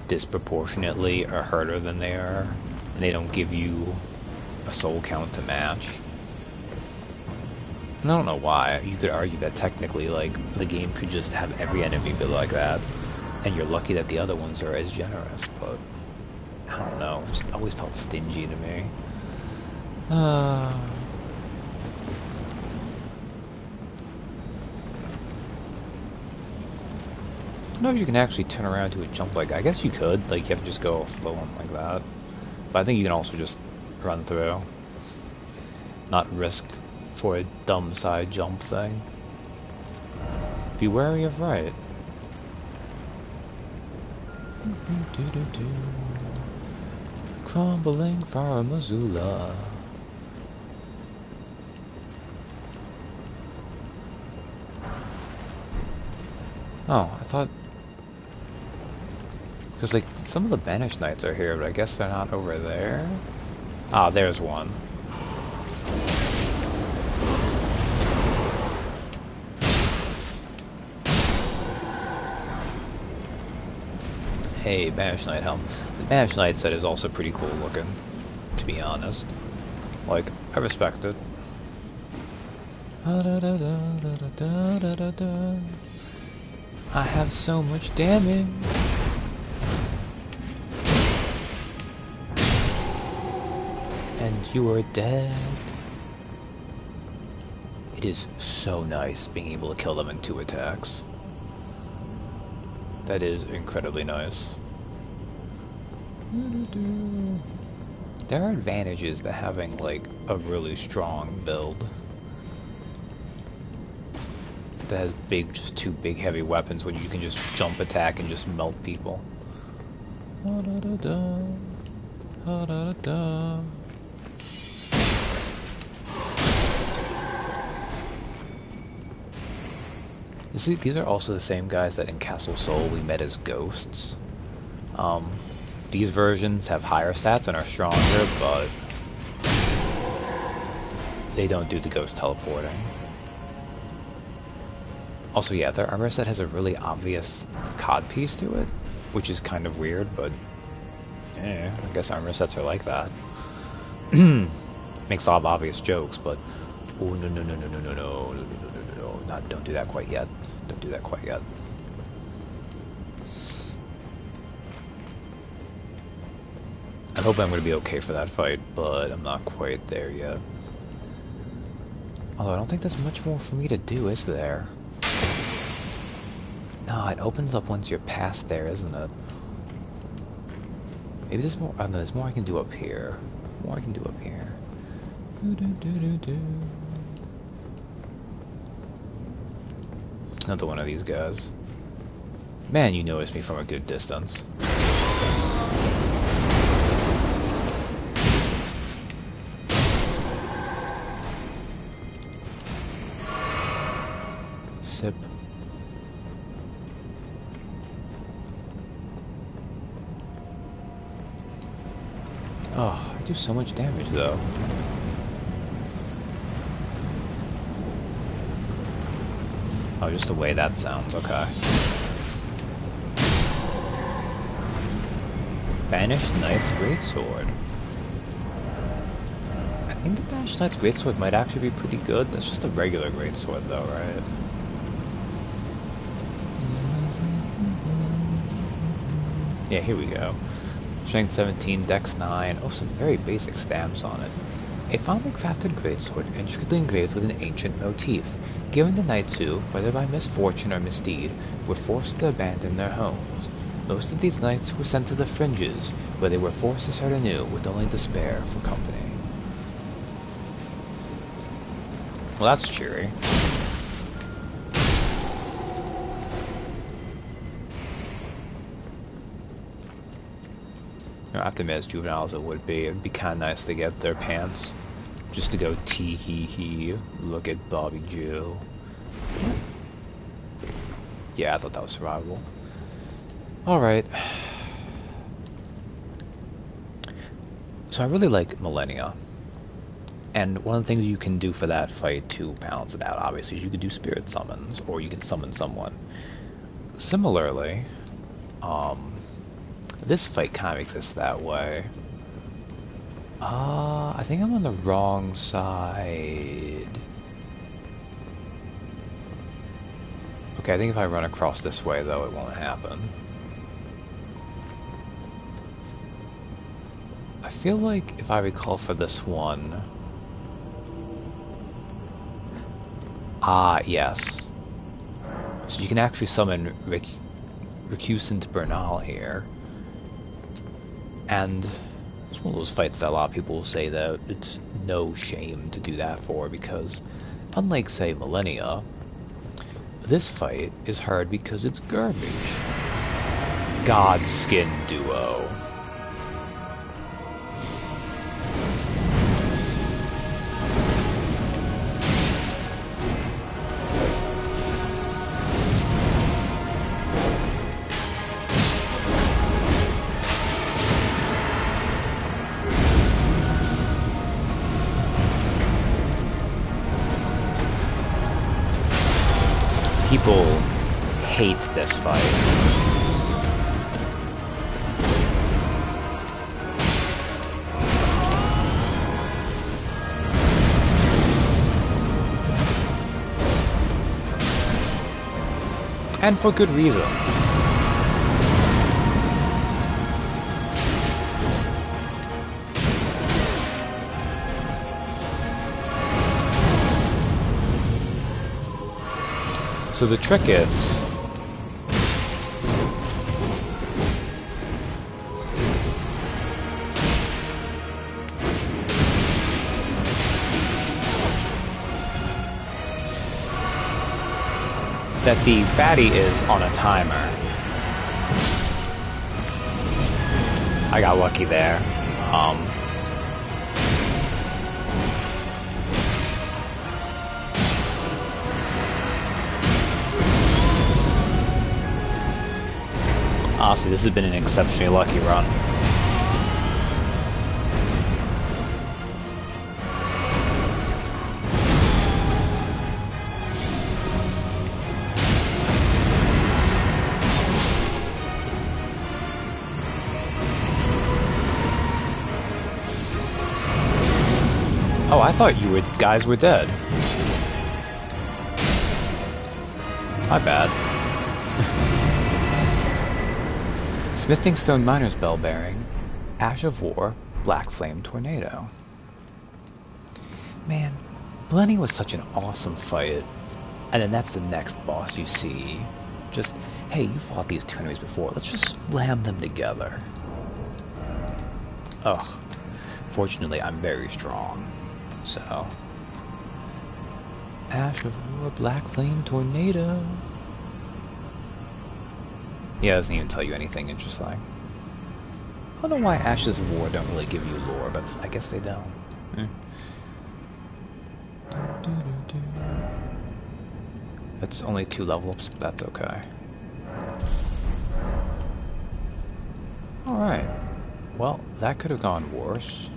disproportionately are harder than they are. And they don't give you a soul count to match. And I don't know why. You could argue that technically, like, the game could just have every enemy be like that, and you're lucky that the other ones are as generous, but I don't know. It just always felt stingy to me. I don't know if you can actually turn around to a jump like that. I guess you could. Like, you have to just go slow on like that. But I think you can also just run through. Not risk for a dumb side jump thing. Be wary of right. Crumbling far Missoula. Oh, I thought... Because, like, some of the Banished Knights are here, but I guess they're not over there? Ah, there's one. Hey, Banished Knight helm. The Banished Knight set is also pretty cool looking, to be honest. Like, I respect it. I have so much damage. And you are dead. It is so nice being able to kill them in 2 attacks. That is incredibly nice. There are advantages to having, like, a really strong build that has just 2 big heavy weapons when you can just jump attack and just melt people. These are also the same guys that in Castle Soul we met as ghosts. These versions have higher stats and are stronger, but they don't do the ghost teleporting. Also, yeah, their armor set has a really obvious cod piece to it, which is kind of weird, but I guess armor sets are like that. Makes a lot of obvious jokes, but oh no, don't do that quite yet. Don't do that quite yet. I hope I'm going to be okay for that fight, but I'm not quite there yet. Although I don't think there's much more for me to do, is there? No, it opens up once you're past there, isn't it? Maybe there's more. Oh, no, there's more I can do up here. More I can do up here. Another one of these guys. Man, you noticed me from a good distance. Sip. Oh, I do so much damage though. Oh, just the way that sounds, okay. Banished Knight's Greatsword. I think the Banished Knight's Greatsword might actually be pretty good. That's just a regular Greatsword though, right? Yeah, here we go. Strength 17, Dex 9. Oh, some very basic stamps on it. A finely crafted greatsword, intricately engraved with an ancient motif, given to knights who, whether by misfortune or misdeed, were forced to abandon their homes. Most of these knights were sent to the fringes, where they were forced to start anew with only despair for company. Well, that's cheery. After as juveniles it would be. It'd be kind of nice to get their pants. Just to go tee hee hee. Look at Bobby Joe. Yeah, I thought that was survivable. Alright. So I really like Millennia. And one of the things you can do for that fight to balance it out, obviously, is you could do spirit summons, or you can summon someone. Similarly, this fight kind of exists that way. I think I'm on the wrong side. Okay, I think if I run across this way, though, it won't happen. I feel like, if I recall for this one... Ah, yes. So you can actually summon Recusant Bernal here. And it's one of those fights that a lot of people will say that it's no shame to do that for, because unlike, say, Millennia, this fight is hard because it's garbage. Godskin Duo. People hate this fight. And for good reason. So the trick is... that the fatty is on a timer. I got lucky there. Honestly, this has been an exceptionally lucky run. Oh, I thought you guys were dead. My bad. Smithing Stone Miner's Bell Bearing, Ash of War, Black Flame Tornado. Man, Millennia was such an awesome fight. And then that's the next boss you see. Just, hey, you fought these two enemies before, let's just slam them together. Ugh. Fortunately, I'm very strong. So... Ash of War, Black Flame Tornado. Yeah, it doesn't even tell you anything interesting. I don't know why Ashes of War don't really give you lore, but I guess they don't. That's only 2 level ups, but that's okay. Alright. Well, that could have gone worse.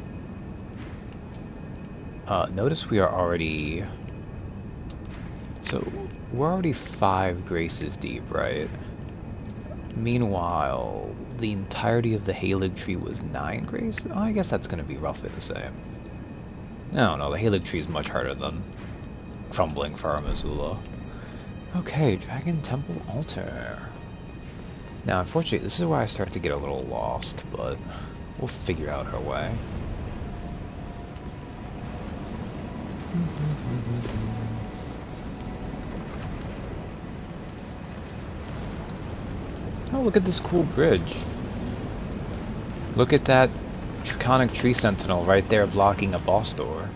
Notice we are already... So, we're already 5 graces deep, right? Meanwhile, the entirety of the Halig tree was 9 graces? Oh, I guess that's going to be roughly the same. I don't know, the Halig tree is much harder than Crumbling Farm Azula. Okay, Dragon Temple Altar. Now, unfortunately, this is where I start to get a little lost, but we'll figure out our way. Oh, look at this cool bridge. Look at that Draconic Tree Sentinel right there blocking a boss door.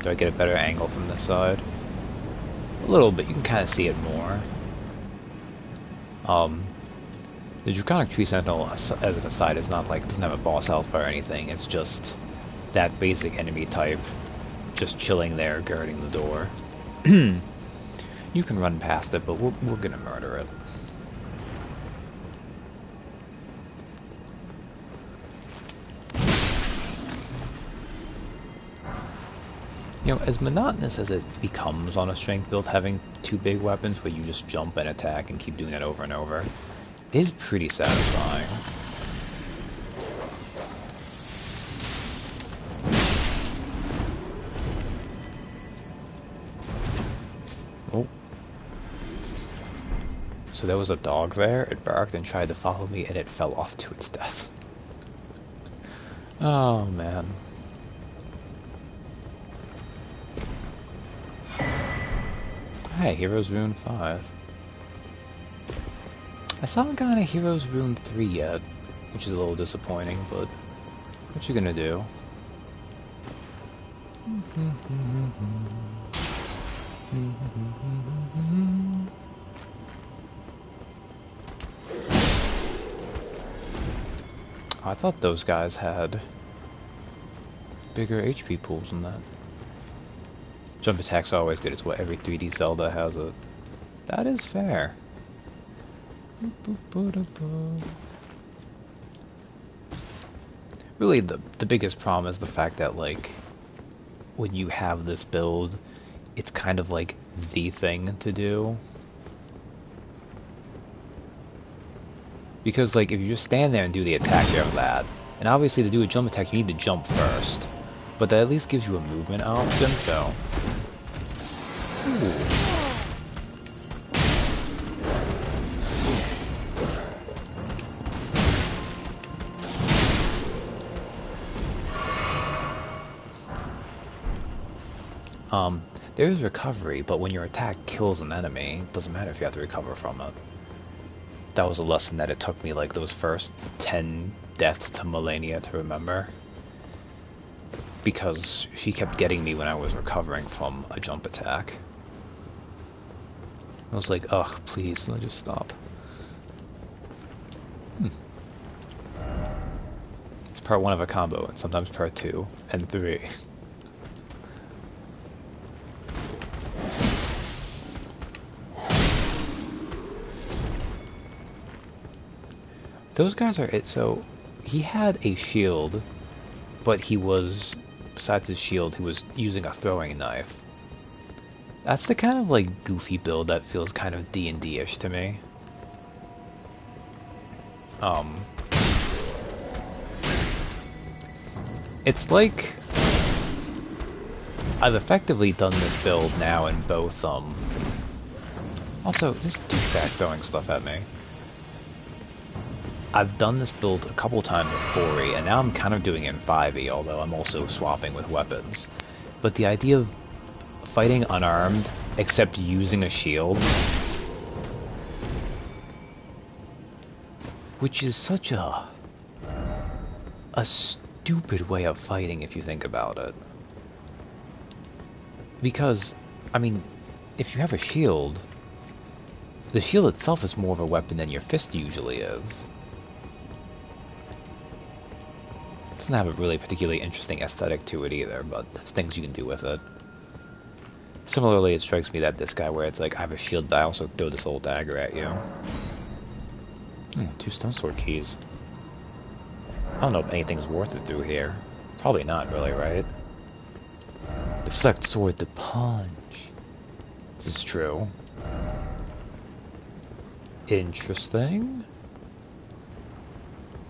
Do I get a better angle from this side? A little bit, you can kind of see it more. The Draconic Tree Sentinel, as an aside, is not like, doesn't have a boss health bar or anything, it's just that basic enemy type, just chilling there, guarding the door. You can run past it, but we're gonna murder it. You know, as monotonous as it becomes on a strength build, having two big weapons where you just jump and attack and keep doing it over and over, it is pretty satisfying. Oh. So there was a dog there, it barked and tried to follow me, and it fell off to its death. Oh, man. Hey, Heroes Rune 5. I still haven't gotten a Heroes Rune 3 yet, which is a little disappointing, but what you gonna do? I thought those guys had bigger HP pools than that. Jump attack's always good, it's what every 3D Zelda has it. That is fair. Really, the biggest problem is the fact that, like, when you have this build, it's kind of like the thing to do. Because, like, if you just stand there and do the attack, you have that. And obviously, to do a jump attack, you need to jump first. But that at least gives you a movement option, so... Ooh. There is recovery, but when your attack kills an enemy, it doesn't matter if you have to recover from it. That was a lesson that it took me, like, those first 10 deaths to Melania to remember. Because she kept getting me when I was recovering from a jump attack. I was like, ugh, please, let me just stop. It's part 1 of a combo, and sometimes part 2, and 3. Those guys are it. So he had a shield, but he was, besides his shield, he was using a throwing knife. That's the kind of, like, goofy build that feels kind of D&D-ish to me. It's like I've effectively done this build now in both, also, this douchebag throwing stuff at me. I've done this build a couple times in 4E, and now I'm kind of doing it in 5E, although I'm also swapping with weapons. But the idea of fighting unarmed, except using a shield, which is such a stupid way of fighting if you think about it. Because, I mean, if you have a shield, the shield itself is more of a weapon than your fist usually is. Doesn't have a really particularly interesting aesthetic to it either, but there's things you can do with it. Similarly, it strikes me that this guy, where it's like, I have a shield, but I also throw this old dagger at you. 2 stone sword keys. I don't know if anything's worth it through here. Probably not, really, right? Deflect sword to punch. This is true. Interesting.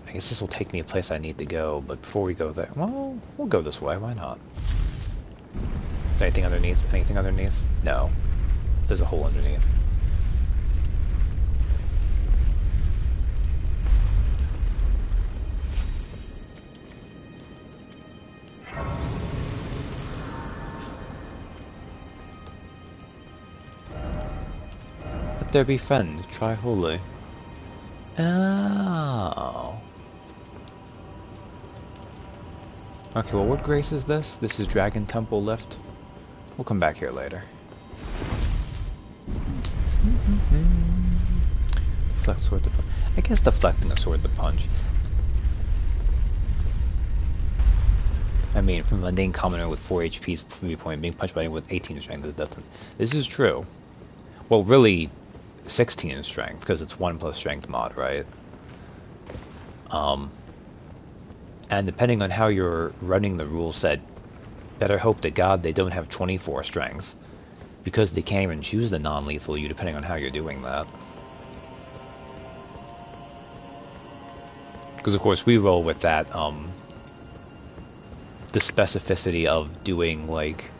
I guess this will take me a place I need to go, but before we go there, well, we'll go this way, why not? Is there anything underneath? Anything underneath? No. There's a hole underneath. Let there be friend, try holy. Oh. Okay, well, what grace is this? This is Dragon Temple Lift. We'll come back here later. Deflect sword to punch. I guess deflecting a sword to punch. I mean, from a mundane commoner with 4 HP's 3 point being punched by anyone with 18 strength is death. This is true. Well, really, 16 in strength, because it's 1 plus strength mod, right? And depending on how you're running the rule set, better hope to God they don't have 24 strength. Because they can't even choose the non-lethal you depending on how you're doing that. Because of course we roll with that, the specificity of doing like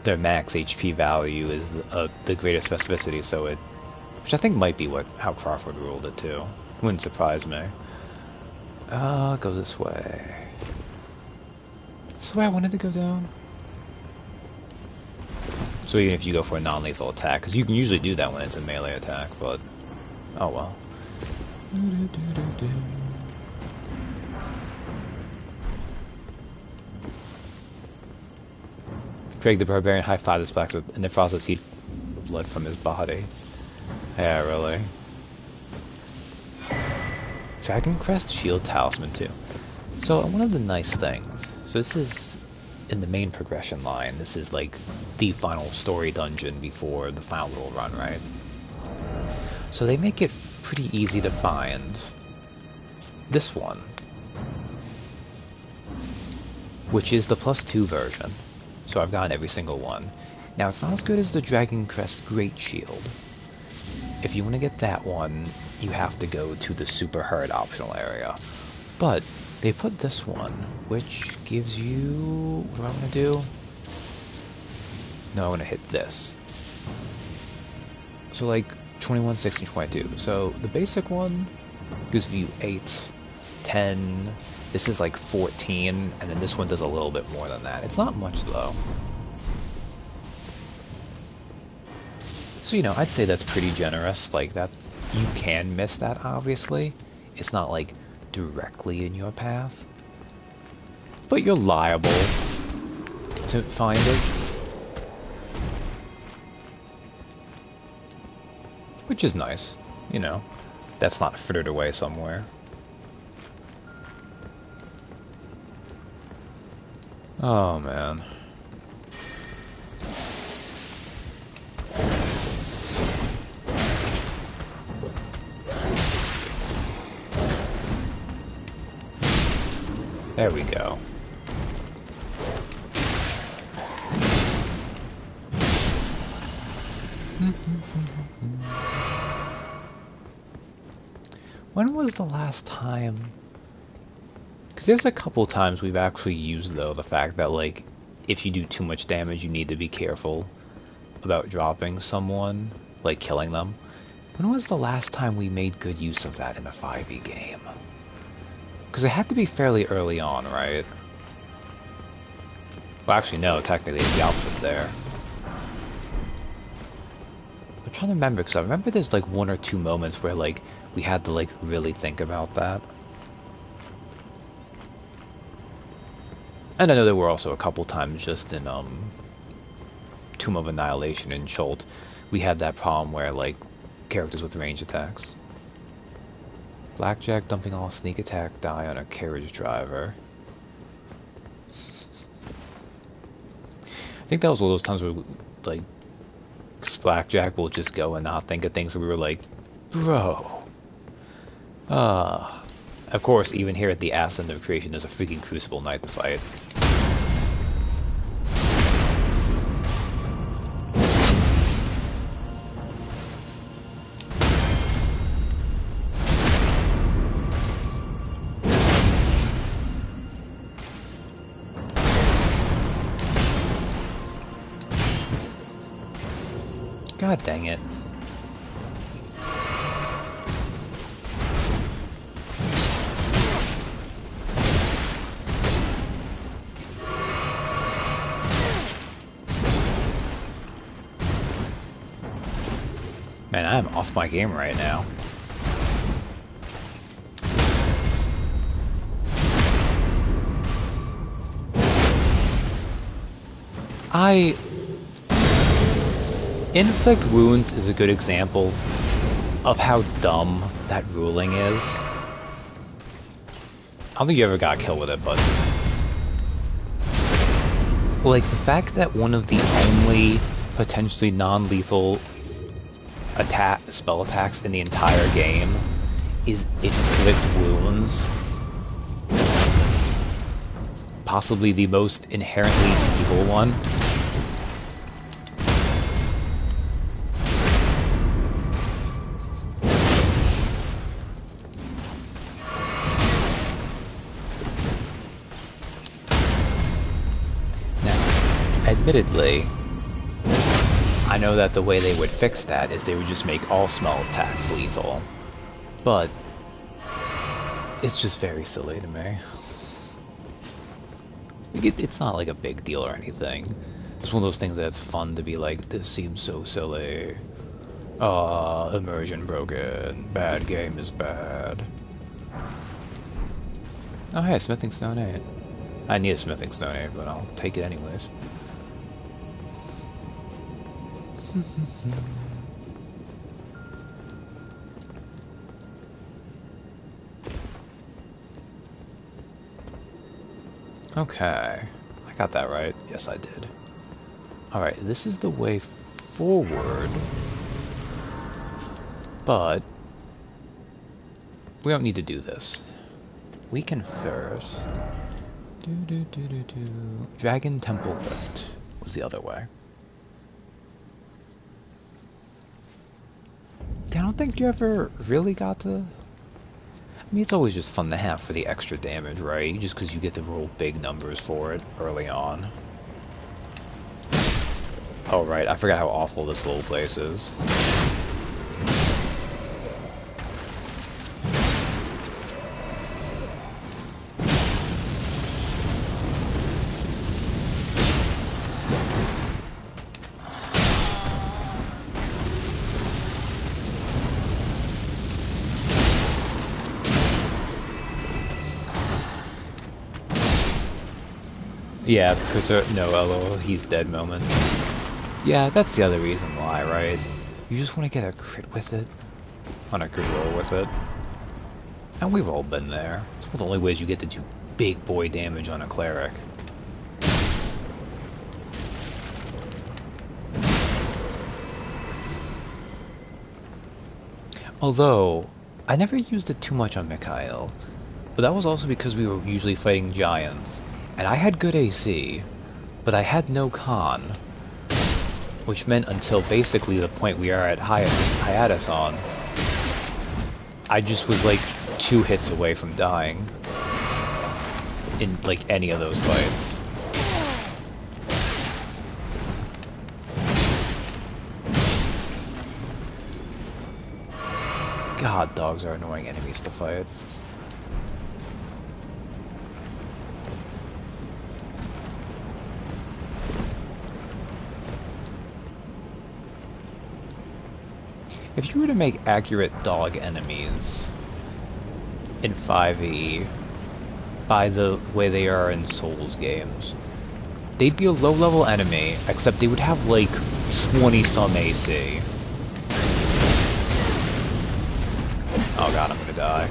their max HP value is the greater specificity, so it, which I think might be how Crawford ruled it too. Wouldn't surprise me. Go this way. This is the way I wanted to go down. So even if you go for a non-lethal attack, because you can usually do that when it's a melee attack, but oh well. Craig the Barbarian high-fived this black and the frost heat blood from his body. Yeah, really. Dragon Crest Shield Talisman too. So one of the nice things, so this is in the main progression line, this is like the final story dungeon before the final little run, right? So they make it pretty easy to find this one, which is the +2 version. So I've gotten every single one. Now it's not as good as the Dragon Crest Great Shield. If you want to get that one, you have to go to the Super Herd optional area. But they put this one, which gives you... what do I want to do? No, I want to hit this. So like 21, 16, 22. So the basic one gives you 8, 10... this is like 14, and then this one does a little bit more than that. It's not much though. So, you know, I'd say that's pretty generous. Like, that, you can miss that, obviously. It's not, like, directly in your path. But you're liable to find it. Which is nice, you know. That's not frittered away somewhere. Oh, man. There we go. When was the last time? Because there's a couple times we've actually used, though, the fact that, like, if you do too much damage, you need to be careful about dropping someone, like killing them. When was the last time we made good use of that in a 5e game? Because it had to be fairly early on, right? Well, actually, no, technically it's the opposite there. I'm trying to remember, because I remember there's like 1 or 2 moments where like we had to like really think about that. And I know there were also a couple times just in Tomb of Annihilation and Chult, we had that problem where like characters with range attacks. Blackjack dumping all sneak attack die on a carriage driver. I think that was one of those times where, like, Blackjack will just go and not think of things, and we were like, bro. Of course, even here at the ass end of creation, there's a freaking Crucible Knight to fight. God dang it. Man, I'm off my game right now. Inflict Wounds is a good example of how dumb that ruling is. I don't think you ever got killed with it, but... like, the fact that one of the only potentially non-lethal spell attacks in the entire game is Inflict Wounds, possibly the most inherently evil one. Now, admittedly, I know that the way they would fix that is they would just make all smell attacks lethal. But it's just very silly to me. It's not like a big deal or anything. It's one of those things that's fun to be like, this seems so silly. Immersion broken. Bad game is bad. Oh hey, Smithing Stone 8. I need a Smithing Stone 8, but I'll take it anyways. Okay, I got that right. Yes, I did. Alright, this is the way forward, but we don't need to do this. We can first Dragon Temple Lift was the other way. I don't think you ever really got to... I mean, it's always just fun to have for the extra damage, right? Just because you get to roll big numbers for it early on. Oh, right, I forgot how awful this little place is. Yeah, because no, LOL, he's dead moments. Yeah, that's the other reason why, right? You just want to get a crit with it. On a crit roll with it. And we've all been there. It's one of the only ways you get to do big boy damage on a cleric. Although, I never used it too much on Mikhail. But that was also because we were usually fighting giants. And I had good AC, but I had no con. Which meant until basically the point we are at hiatus on, I just was like 2 hits away from dying. In like any of those fights. God, dogs are annoying enemies to fight. If you were to make accurate dog enemies in 5e by the way they are in Souls games, they'd be a low-level enemy, except they would have like 20-some AC. Oh god, I'm gonna die.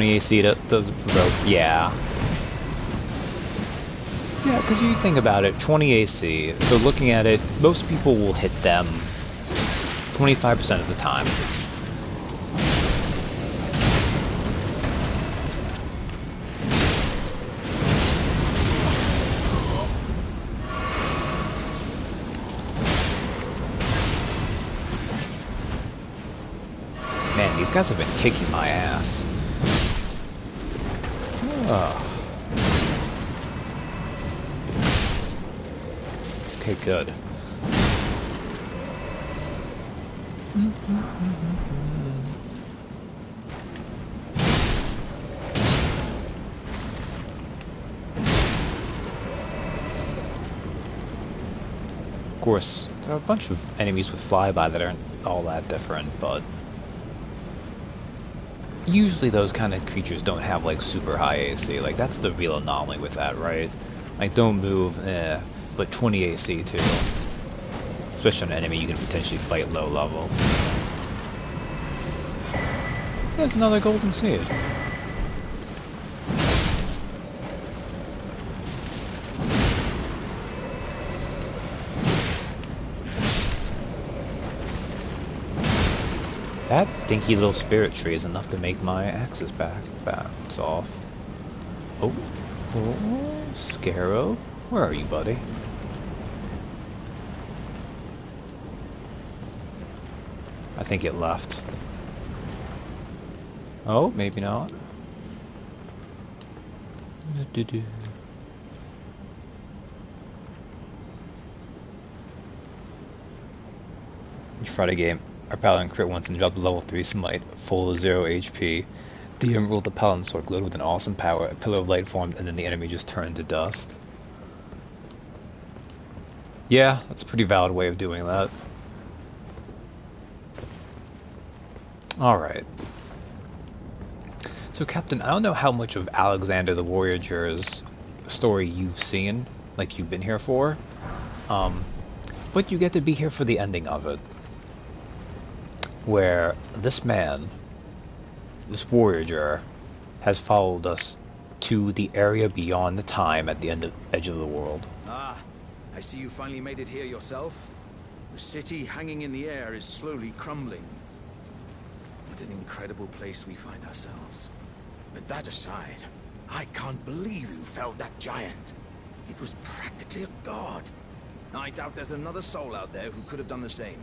AC does provoke, yeah. Yeah, because you think about it, 20 AC, so looking at it, most people will hit them 25% of the time. Man, these guys have been kicking my ass. Okay, good. Of course, there are a bunch of enemies with flyby that aren't all that different, but usually those kind of creatures don't have like super high AC. Like that's the real anomaly with that, right? Like don't move, but 20 AC too. Especially on an enemy you can potentially fight low level. There's another golden seed. That dinky little spirit tree is enough to make my axes bounce off. Oh, Scarab, where are you, buddy? I think it left. Oh, maybe not. Friday game. Our paladin crit once and dropped level 3 smite, full of 0 HP. DM ruled the paladin sword glowed with an awesome power, a pillar of light formed, and then the enemy just turned to dust. Yeah, that's a pretty valid way of doing that. Alright. So Captain, I don't know how much of Alexander the Voyager's story you've seen, like you've been here for, but you get to be here for the ending of it. Where this man, this Voyager, has followed us to the area beyond the time at the edge of the world. Ah, I see you finally made it here yourself. The city hanging in the air is slowly crumbling. What an incredible place we find ourselves. But that aside, I can't believe you felled that giant. It was practically a god. I doubt there's another soul out there who could have done the same.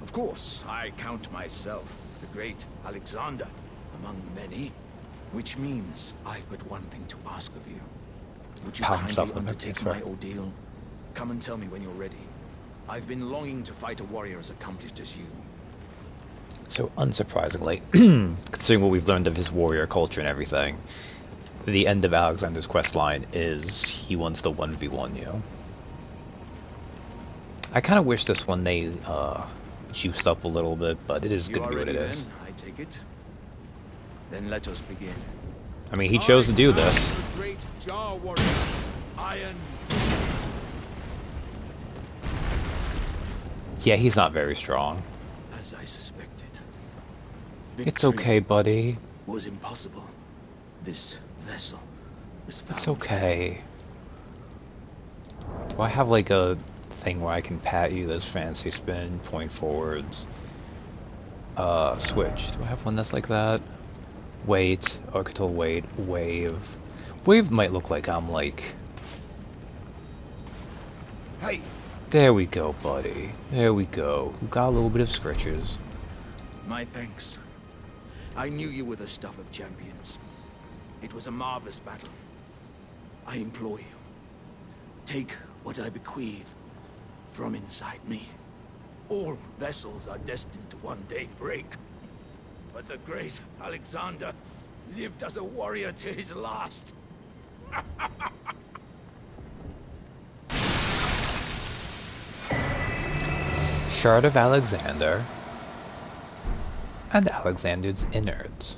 Of course, I count myself the great Alexander among many, which means I've but one thing to ask of you. Would you kindly undertake my ordeal? Come and tell me when you're ready. I've been longing to fight a warrior as accomplished as you. So, unsurprisingly, considering what we've learned of his warrior culture and everything, the end of Alexander's quest line is he wants to 1v1 you. I kind of wish this one they juiced up a little bit, but it is going to be what it is. I take it. Then let us begin. I mean, he chose to do this. The great Jar warrior, Iron. Yeah, he's not very strong. As I suspected. It's okay, buddy. Was impossible. This vessel was found. It's okay. Do I have like a thing where I can pat you that's fancy spin, point forwards, switch? Do I have one that's like that? Wait, orbital wait, wave. Wave might look like I'm like... Hey! There we go, buddy. There we go. We've got a little bit of scritches. My thanks. I knew you were the stuff of champions. It was a marvelous battle. I implore you, take what I bequeath from inside me. All vessels are destined to one day break. But the great Alexander lived as a warrior to his last. Shard of Alexander and Alexander's innards.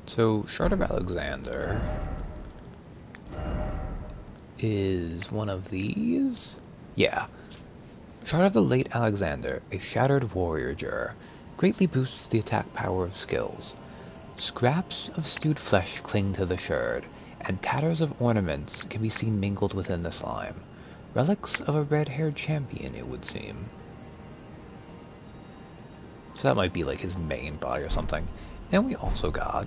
So, Shard of Alexander is one of these? Yeah. Shard of the late Alexander, a shattered warrior jur, greatly boosts the attack power of skills. Scraps of stewed flesh cling to the shard, and tatters of ornaments can be seen mingled within the slime. Relics of a red-haired champion, it would seem. So that might be like his main body or something. Then we also got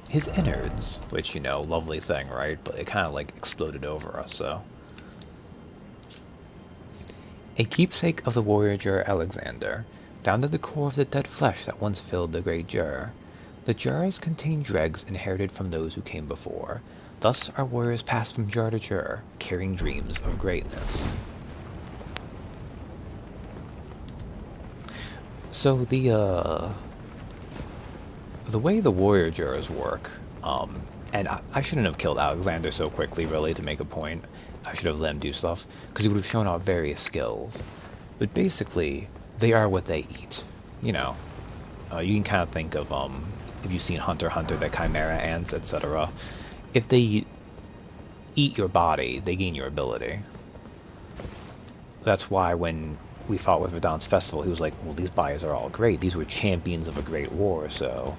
his innards, which, you know, lovely thing, right? But it kind of like exploded over us, so. A keepsake of the warrior jur Alexander, found at the core of the dead flesh that once filled the great jur. The jars contain dregs inherited from those who came before. Thus our warriors pass from jar to jur, carrying dreams of greatness. So the way the warrior jurs work, and I shouldn't have killed Alexander so quickly, really, to make a point. I should have let him do stuff, because he would have shown off various skills. But basically, they are what they eat. You know, you can kind of think of, if you've seen Hunter x Hunter, the Chimera ants, etc. If they eat your body, they gain your ability. That's why when we fought with Verdansk Festival, he was like, well, these buyers are all great. These were champions of a great war, so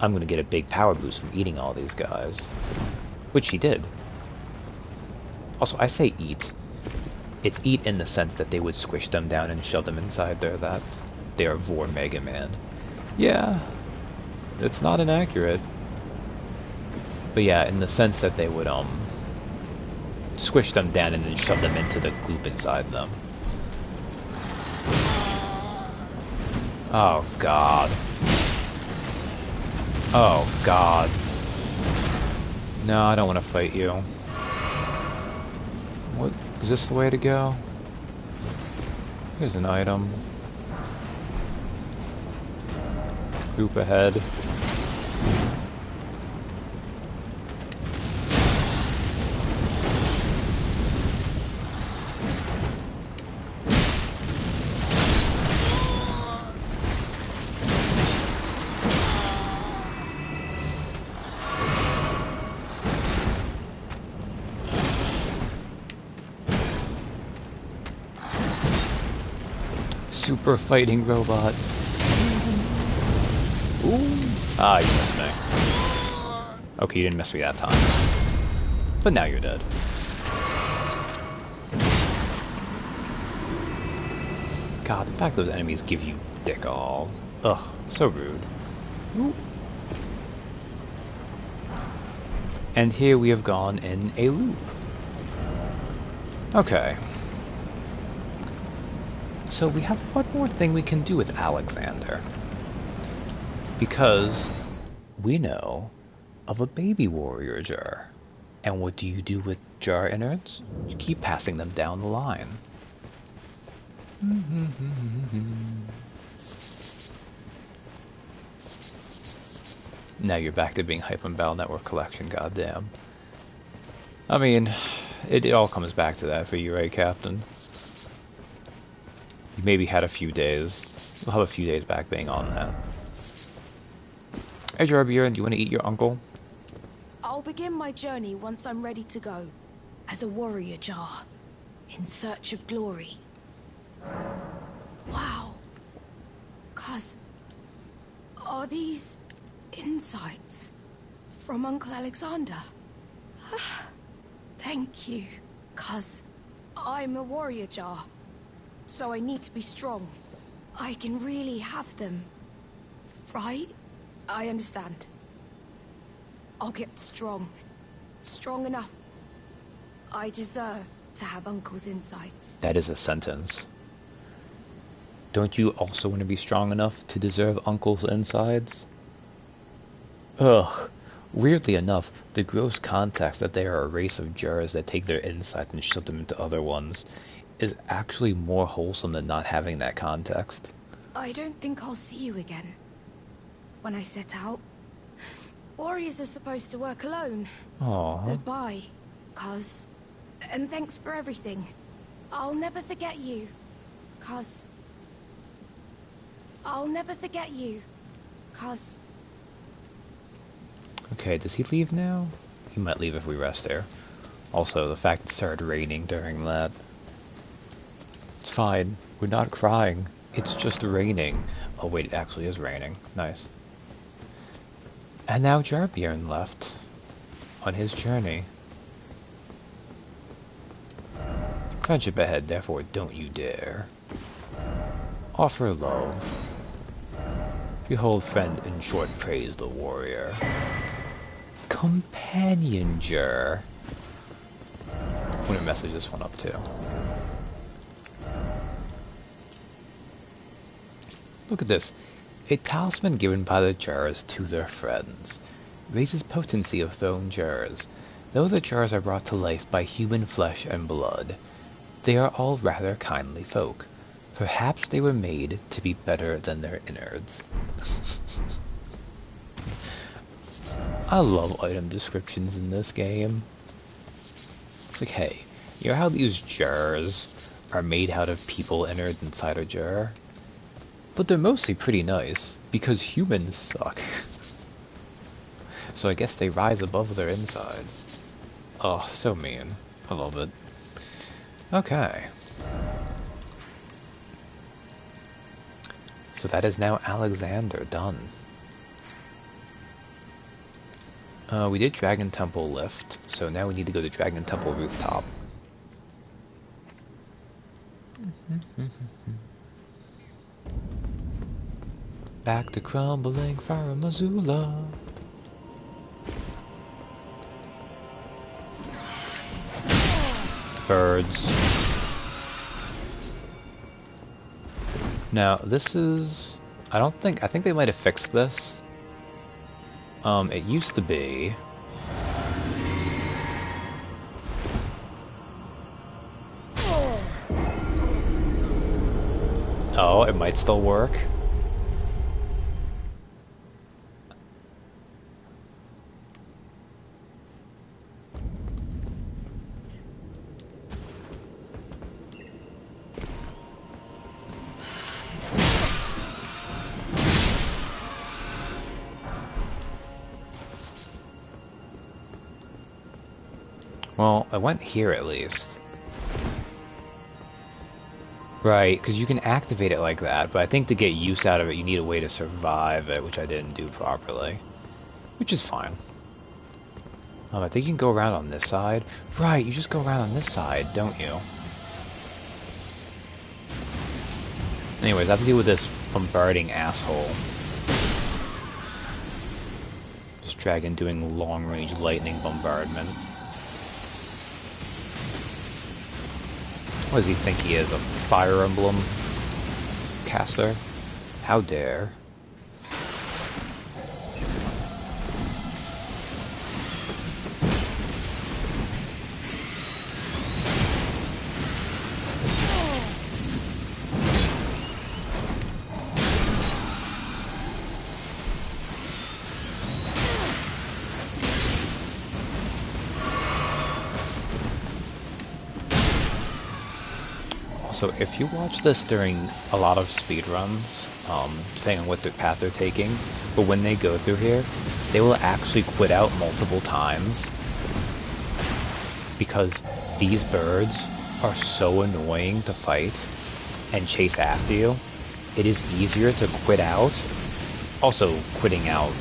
I'm going to get a big power boost from eating all these guys. Which he did. Also, I say eat. It's eat in the sense that they would squish them down and shove them inside there, that they are Vor Mega Man. Yeah, it's not inaccurate. But yeah, in the sense that they would, squish them down and then shove them into the goop inside them. Oh, God. Oh, God. No, I don't want to fight you. What? Is this the way to go? Here's an item. Group ahead. Super fighting robot. Ooh. Ah, you missed me. Okay, you didn't miss me that time. But now you're dead. God, the fact those enemies give you dick all. Ugh, so rude. Ooh. And here we have gone in a loop. Okay. So we have one more thing we can do with Alexander. Because we know of a baby warrior jar. And what do you do with jar innards? You keep passing them down the line. Now you're back to being Hype and Battle Network Collection, goddamn. I mean, it all comes back to that for you, right, Captain? You maybe had a few days. You'll have a few days back being on that. Hey, Jarbier, do you want to eat your uncle? I'll begin my journey once I'm ready to go. As a warrior jar. In search of glory. Wow. Cuz... Are these... insights? From Uncle Alexander? Thank you. Cuz... I'm a warrior jar. So I need to be strong. I can really have them. Right? I understand. I'll get strong. Strong enough. I deserve to have Uncle's insights. That is a sentence. Don't you also want to be strong enough to deserve Uncle's insides? Ugh. Weirdly enough, the gross context that they are a race of jars that take their insides and shove them into other ones is actually more wholesome than not having that context. I don't think I'll see you again. When I set out, warriors are supposed to work alone. Aww. Goodbye, cuz. And thanks for everything. I'll never forget you, cuz. I'll never forget you, cuz. Okay, does he leave now? He might leave if we rest there. Also, the fact it started raining during that. It's fine. We're not crying. It's just raining. Oh wait, it actually is raining. Nice. And now Jarbjorn left. On his journey. Friendship ahead, therefore don't you dare. Offer love. Behold friend, in short praise the warrior. Companion-ger. I'm gonna message this one up too. Look at this. A talisman given by the jars to their friends. Raises potency of thrown jars. Though the jars are brought to life by human flesh and blood, they are all rather kindly folk. Perhaps they were made to be better than their innards. I love item descriptions in this game. It's like, hey, you know how these jars are made out of people innards inside a jar? But they're mostly pretty nice, because humans suck. So I guess they rise above their insides. Oh, so mean. I love it. Okay. So that is now Alexander done. We did Dragon Temple lift, so now we need to go to Dragon Temple rooftop. Back to crumbling Fire Missoula. Birds. Now this is... I think they might have fixed this. It used to be... Oh, it might still work. Well, I went here at least. Right, because you can activate it like that, but I think to get use out of it, you need a way to survive it, which I didn't do properly. Which is fine. I think you can go around on this side. Right, you just go around on this side, don't you? Anyways, I have to deal with this bombarding asshole. This dragon doing long-range lightning bombardment. What does he think he is, a Fire Emblem caster? How dare. So if you watch this during a lot of speedruns, depending on what path they're taking, but when they go through here, they will actually quit out multiple times because these birds are so annoying to fight and chase after you. It is easier to quit out. Also, quitting out,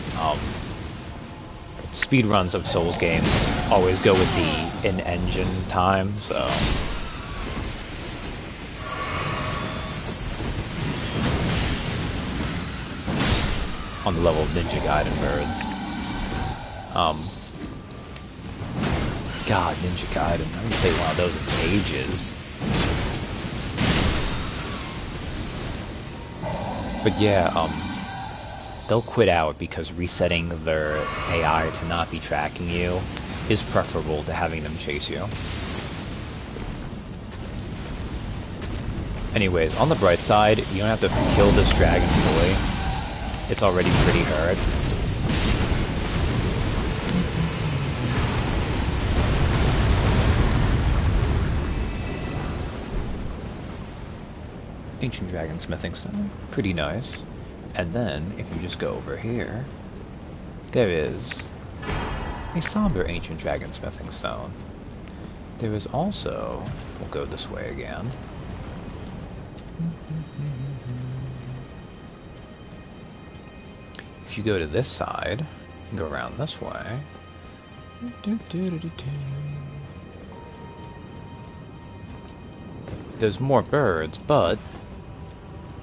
speedruns of Souls games always go with the in-engine time, so... on the level of Ninja Gaiden birds. God, Ninja Gaiden. I haven't played one of those in ages. But yeah, they'll quit out because resetting their AI to not be tracking you is preferable to having them chase you. Anyways, on the bright side, you don't have to kill this dragon fully. It's already pretty hard. Ancient Dragon Smithing Stone. Pretty nice. And then, if you just go over here, there is a somber Ancient Dragon Smithing Stone. There is also... we'll go this way again. If you go to this side, and go around this way, there's more birds, but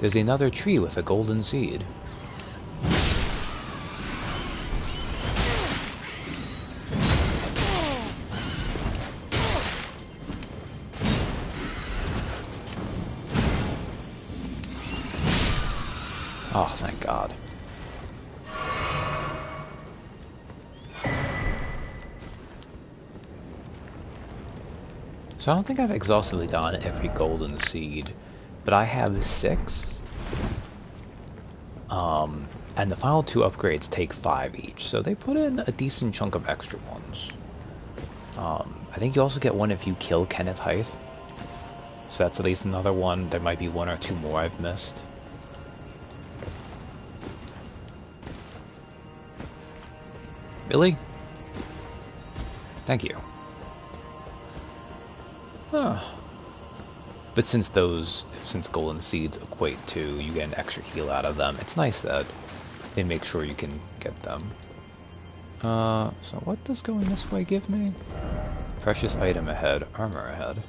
there's another tree with a golden seed. Oh, thank God. So I don't think I've exhaustively done every golden seed, but I have 6. And the final 2 upgrades take 5 each, so they put in a decent chunk of extra ones. I think you also get one if you kill Kenneth Height. So that's at least another one. There might be 1 or 2 more I've missed. Really? Thank you. Huh. But since golden seeds equate to you get an extra heal out of them, it's nice that they make sure you can get them. So what does going this way give me? Precious item ahead, armor ahead.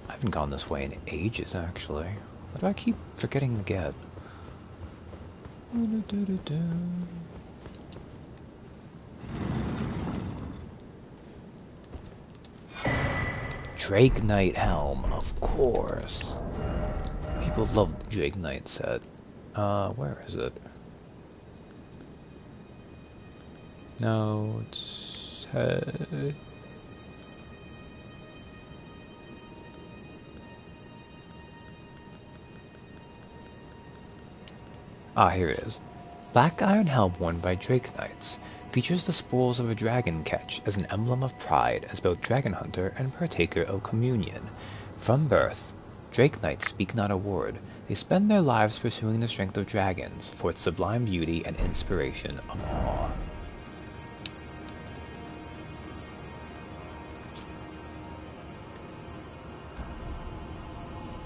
I haven't gone this way in ages, actually. What do I keep forgetting to get? Drake Knight helm, of course. People love the Drake Knight set. Where is it? No, it's head. Ah, here it is. Black Iron Helm worn by Drake Knights features the spoils of a dragon catch as an emblem of pride as both dragon hunter and partaker of communion. From birth, Drake Knights speak not a word. They spend their lives pursuing the strength of dragons for its sublime beauty and inspiration of awe.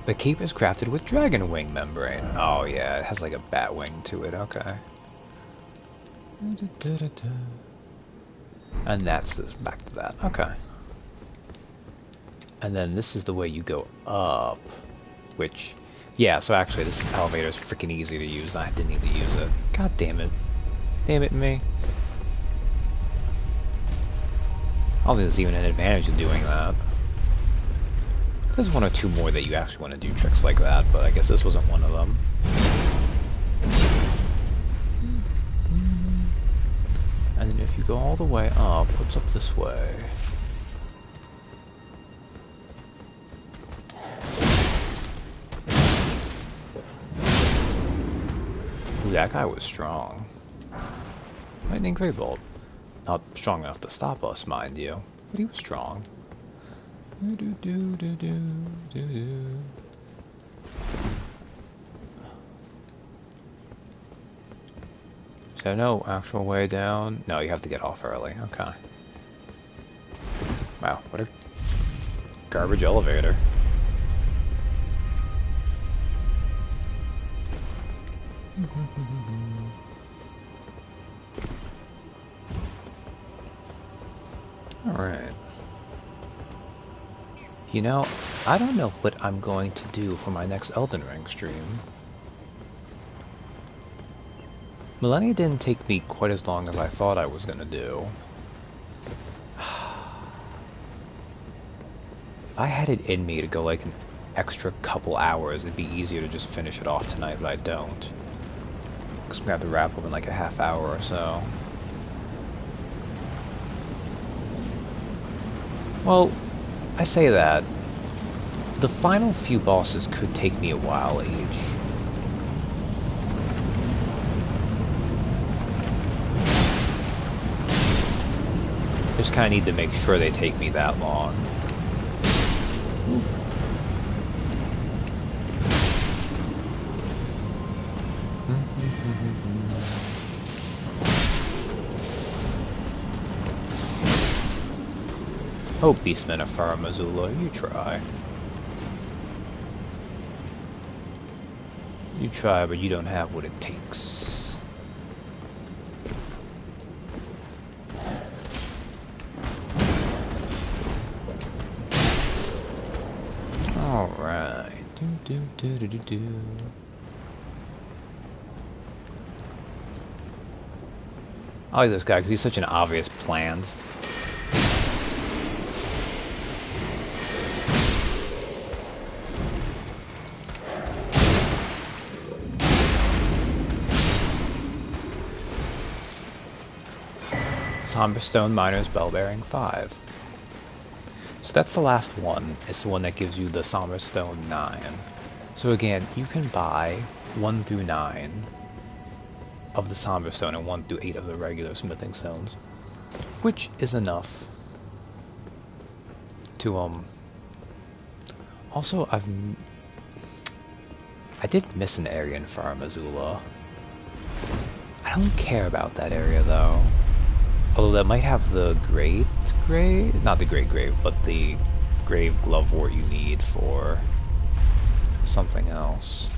The cape is crafted with dragon wing membrane. Oh yeah, it has like a bat wing to it, okay. And that's this, back to that, okay. And then this is the way you go up, which, yeah, so actually this elevator is freaking easy to use. I didn't need to use it. God damn it. Damn it me. I don't think there's even an advantage in doing that. There's one or two more that you actually want to do tricks like that, but I guess this wasn't one of them. And then if you go all the way up, what's up this way? Ooh, that guy was strong. Lightning Great Bolt. Not strong enough to stop us, mind you, but he was strong. Is there no actual way down? No, you have to get off early. Okay. Wow, what a garbage elevator. Alright. You know, I don't know what I'm going to do for my next Elden Ring stream. Millennia didn't take me quite as long as I thought I was gonna do. If I had it in me to go like an extra couple hours, it'd be easier to just finish it off tonight, but I don't. Because I'm gonna have to wrap up in like a half hour or so. Well, I say that. The final few bosses could take me a while each. Just kind of need to make sure they take me that long. Oh, Beastman of Faramazula, you try. You try, but you don't have what it takes. Alright. I like this guy because he's such an obvious plant. Somberstone Miner's Bellbearing 5. So that's the last one. It's the one that gives you the Somberstone 9. So again, you can buy 1 through 9 of the Somberstone and 1 through 8 of the regular smithing stones, which is enough to Also, I did miss an area in Faramazula. I don't care about that area though. Although that might have the grate grave, not the great grave, but the grave glovewort you need for something else.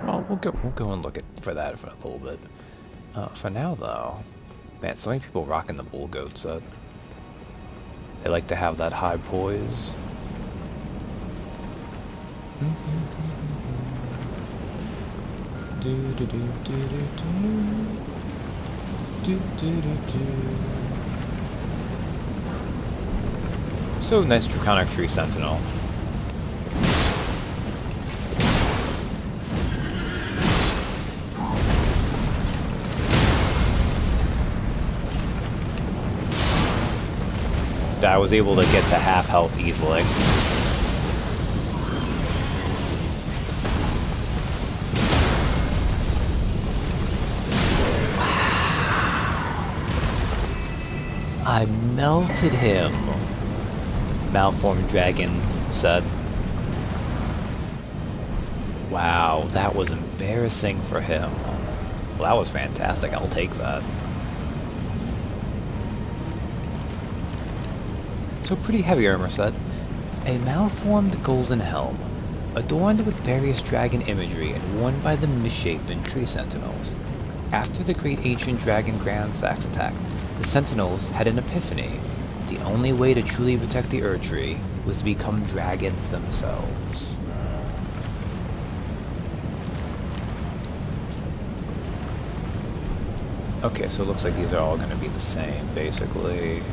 Well, we'll go and look for that for a little bit. For now, though, man, so many people rocking the bull goat set. They like to have that high poise. So nice Draconic Tree Sentinel. I was able to get to half health easily. I melted him, Malformed Dragon said. Wow, that was embarrassing for him. Well, that was fantastic. I'll take that. So pretty heavy armor set. A malformed golden helm, adorned with various dragon imagery and worn by the misshapen tree sentinels. After the great ancient dragon Grand Sax attack, the sentinels had an epiphany. The only way to truly protect the Erd Tree was to become dragons themselves. Okay, so it looks like these are all going to be the same, basically.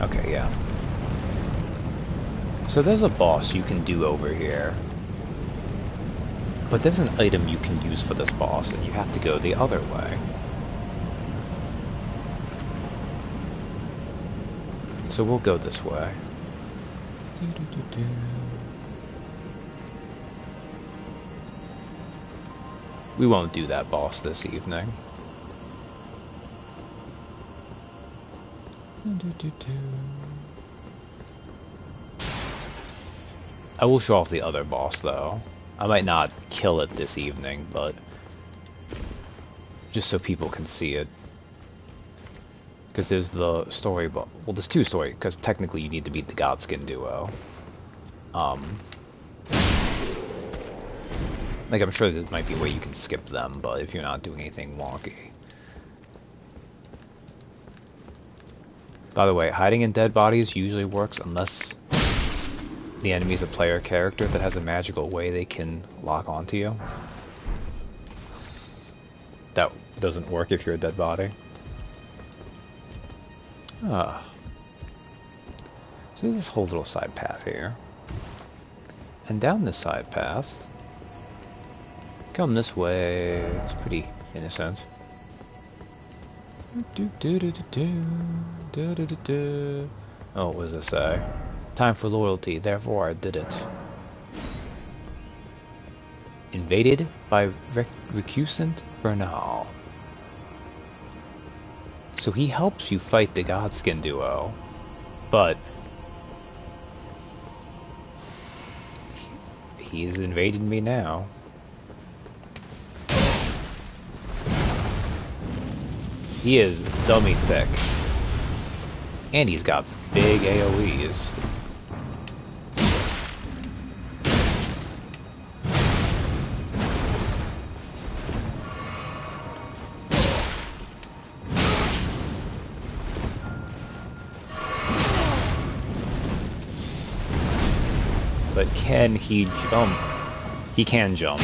Okay, yeah. So there's a boss you can do over here. But there's an item you can use for this boss, and you have to go the other way. So we'll go this way. We won't do that boss this evening. I will show off the other boss though. I might not kill it this evening, but just so people can see it. Because there's the story, well, there's two stories, because technically you need to beat the Godskin duo. Like, I'm sure there might be a way you can skip them, but if you're not doing anything wonky. By the way, hiding in dead bodies usually works unless the enemy's a player character that has a magical way they can lock onto you. That doesn't work if you're a dead body. Ah. So there's this whole little side path here. And down this side path, come this way, it's pretty innocent. Oh, what does it say? Time for loyalty, therefore I did it. Invaded by recusant Bernal. So he helps you fight the Godskin duo, but he has invaded me now. He is dummy thick. And he's got big AoEs. But can he jump? He can jump.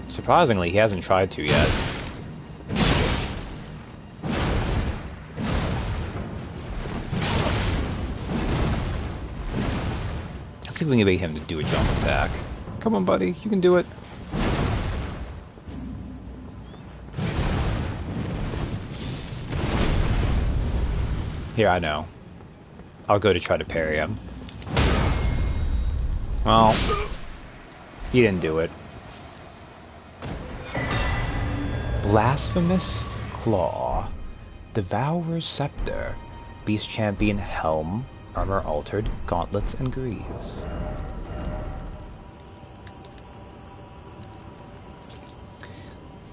Surprisingly, he hasn't tried to yet. Let's see if we can bait him to do a jump attack. Come on, buddy, you can do it. Here, I know. I'll go to try to parry him. Well, he didn't do it. Blasphemous Claw. Devourer's Scepter. Beast Champion Helm, Armor Altered, Gauntlets, and Greaves.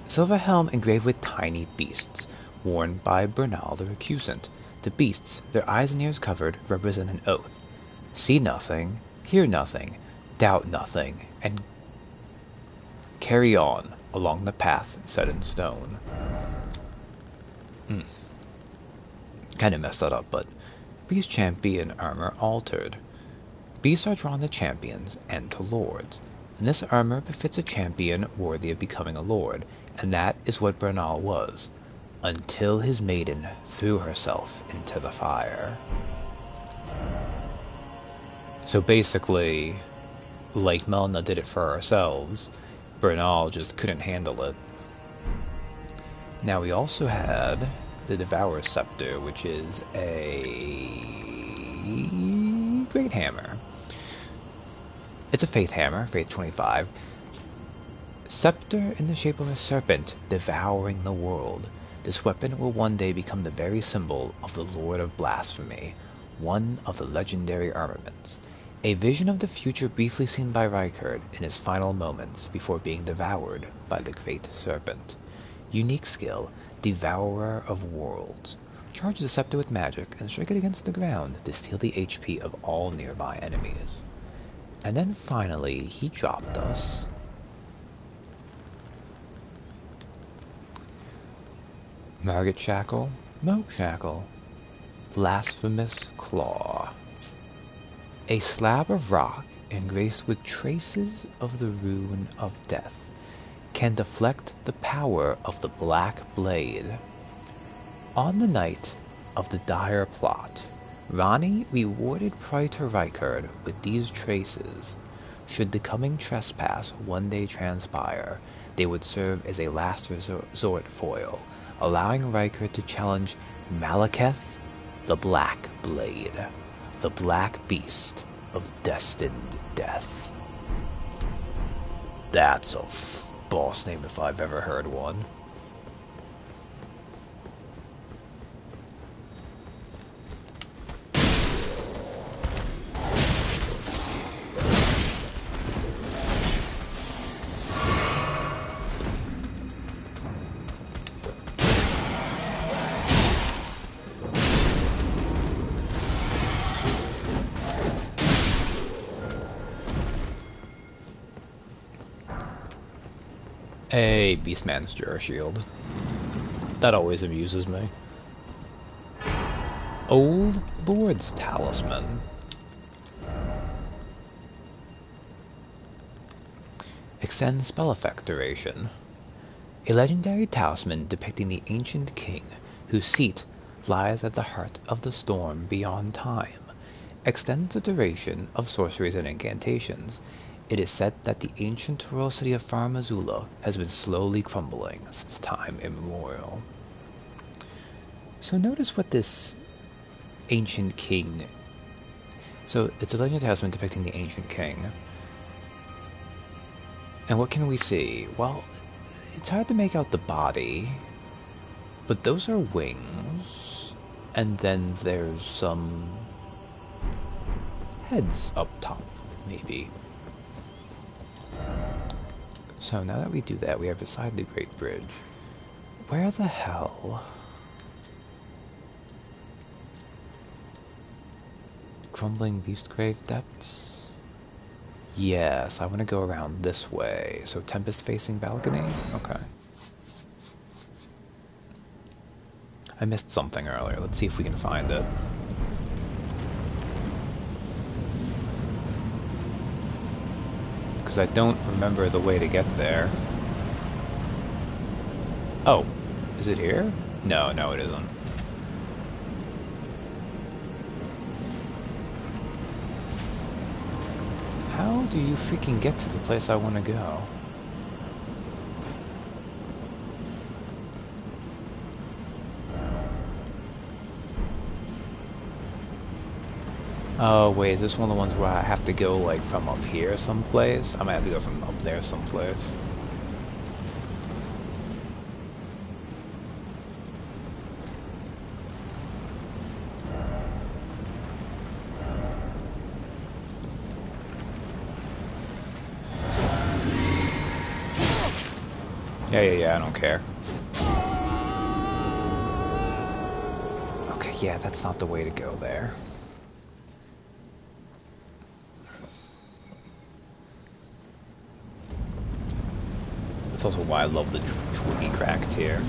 Silver helm engraved with tiny beasts, worn by Bernal the Recusant. The beasts, their eyes and ears covered, represent an oath. See nothing, hear nothing, doubt nothing, and carry on along the path set in stone. Kinda messed that up, but Beast Champion Armor Altered. Beasts are drawn to champions and to lords, and this armor befits a champion worthy of becoming a lord, and that is what Bernal was, until his maiden threw herself into the fire. So basically, like Melna did it for ourselves, Bernal just couldn't handle it. Now we also had the Devourer's Scepter, which is a great hammer. It's a Faith Hammer, Faith 25. Scepter in the shape of a serpent devouring the world. This weapon will one day become the very symbol of the Lord of Blasphemy, one of the legendary armaments. A vision of the future briefly seen by Rykard in his final moments before being devoured by the Great Serpent. Unique skill, Devourer of Worlds. Charge the scepter with magic and strike it against the ground to steal the HP of all nearby enemies. And then finally, he dropped us Margit Shackle, Moat Shackle, Blasphemous Claw. A slab of rock engraced with traces of the rune of death can deflect the power of the Black Blade. On the night of the dire plot, Ranni rewarded Praetor Rykard with these traces. Should the coming trespass one day transpire, they would serve as a last resort foil, allowing Rykard to challenge Malekith, the Black Blade, the Black Beast of Destined Death. That's a boss name if I've ever heard one. A Beastman's Jura Shield. That always amuses me. Old Lord's Talisman. Extend spell effect duration. A legendary talisman depicting the ancient king, whose seat lies at the heart of the storm beyond time. Extends the duration of sorceries and incantations. It is said that the ancient royal city of Farum Azula has been slowly crumbling since time immemorial. So notice what this ancient king... So it's a legendary talisman depicting the ancient king. And what can we see? Well, it's hard to make out the body, but those are wings. And then there's some heads up top, maybe. So now that we do that, we are beside the Great Bridge. Where the hell? Crumbling Beastgrave Depths? Yes, I want to go around this way. So Tempest facing balcony? Okay. I missed something earlier. Let's see if we can find it. Because I don't remember the way to get there. Oh, is it here? No, it isn't. How do you freaking get to the place I want to go? Oh wait, is this one of the ones where I have to go like from up here someplace? I might have to go from up there someplace. yeah, I don't care. Okay, yeah, that's not the way to go there. That's also why I love the Twiggy Cracked here.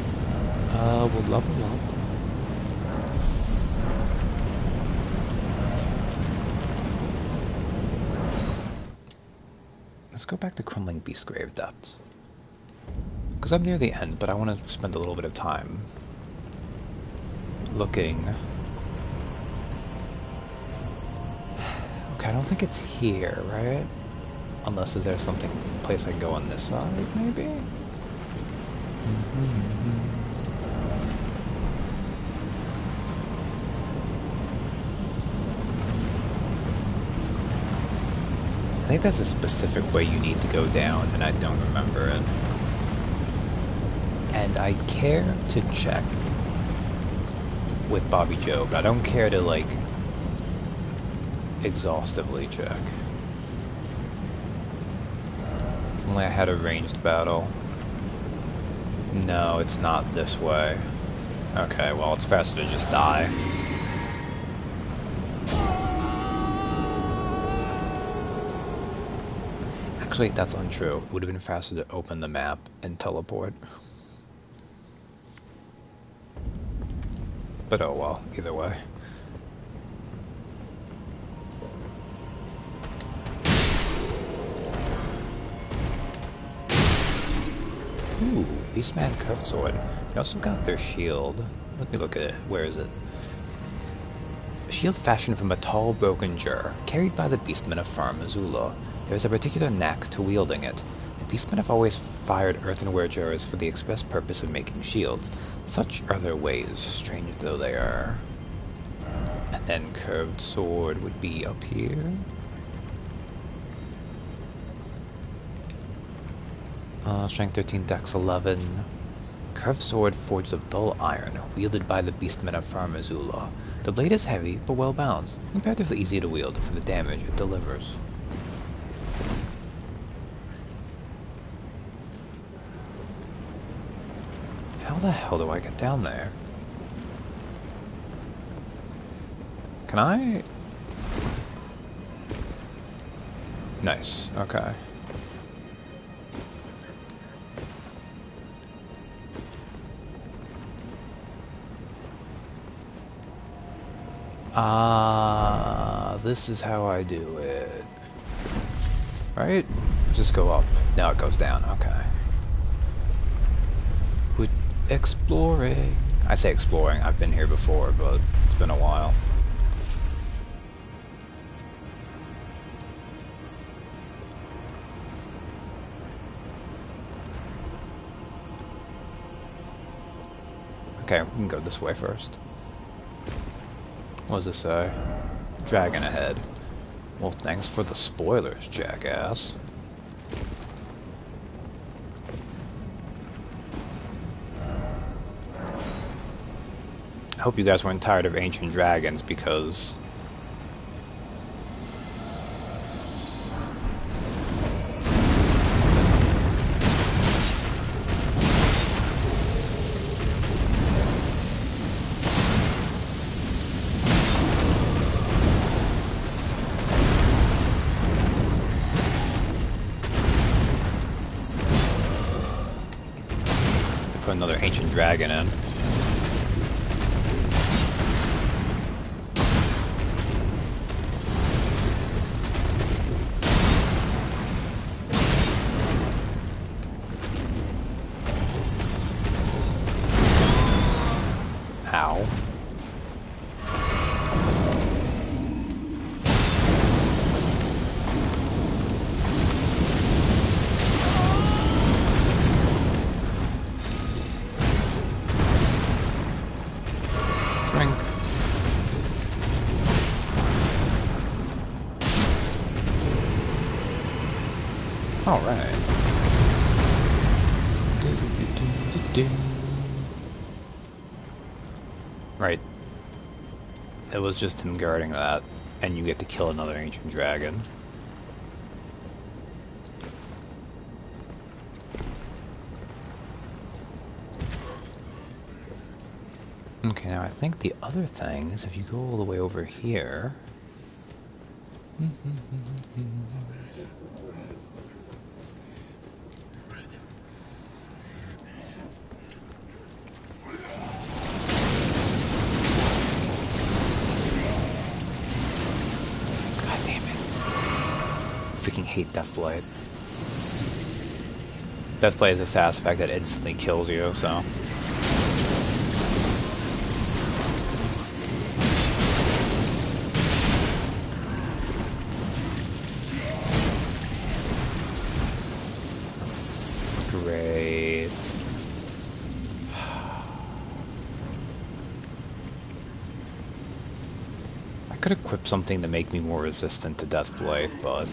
We'll level up. Let's go back to Crumbling Beastgrave Depths. Because I'm near the end, but I want to spend a little bit of time looking. Okay, I don't think it's here, right? Unless is there something place I can go on this side, maybe? I think there's a specific way you need to go down, and I don't remember it. And I care to check with Bobby Joe, but I don't care to, like, exhaustively check. If only I had a ranged battle. No, it's not this way. Okay, well, it's faster to just die. Actually, that's untrue. It would have been faster to open the map and teleport. But oh well, either way. Ooh, Beastman Curved Sword. You also got their shield. Let me look at it. Where is it? A shield fashioned from a tall, broken jur, carried by the Beastmen of Farum Azula. There is a particular knack to wielding it. The Beastmen have always fired earthenware jars for the express purpose of making shields. Such are their ways, strange though they are. And then Curved Sword would be up here. Strength 13, Dex 11. Curved sword forged of dull iron, wielded by the Beastmen of Farum Azula. The blade is heavy, but well balanced, comparatively easy to wield for the damage it delivers. How the hell do I get down there? Can I? Nice, okay. This is how I do it. Right? Just go up. Now it goes down, okay. We're exploring. I say exploring, I've been here before, but it's been a while. Okay, we can go this way first. What does this say? Dragon ahead. Well, thanks for the spoilers, jackass. I hope you guys weren't tired of ancient dragons, because another ancient dragon in. Ow. Drink. All right. Right. It was just him guarding that, and you get to kill another ancient dragon. Okay, now I think the other thing is if you go all the way over here... God damn it. Freaking hate Deathblight. Deathblight is a sass effect that instantly kills you, so... Great. I could equip something to make me more resistant to Deathblight, but...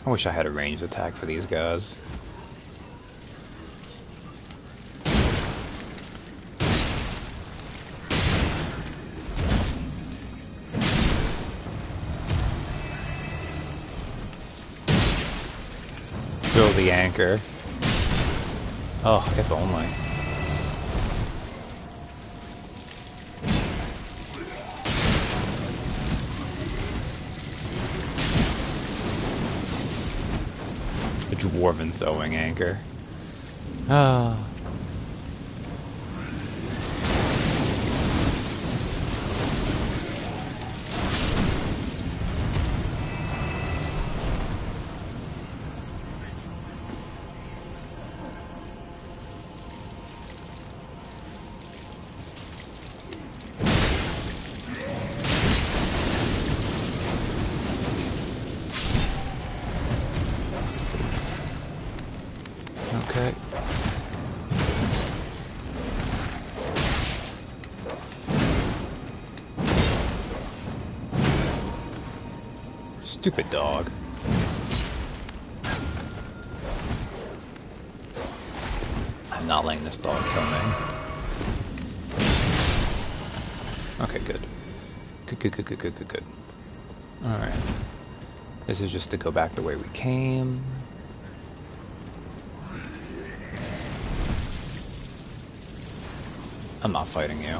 I wish I had a ranged attack for these guys. Throw the anchor. Oh, if only. A dwarven throwing anchor. Ah. Okay. Stupid dog. I'm not letting this dog kill me. Okay, good. Good. Alright. This is just to go back the way we came. I'm not fighting you.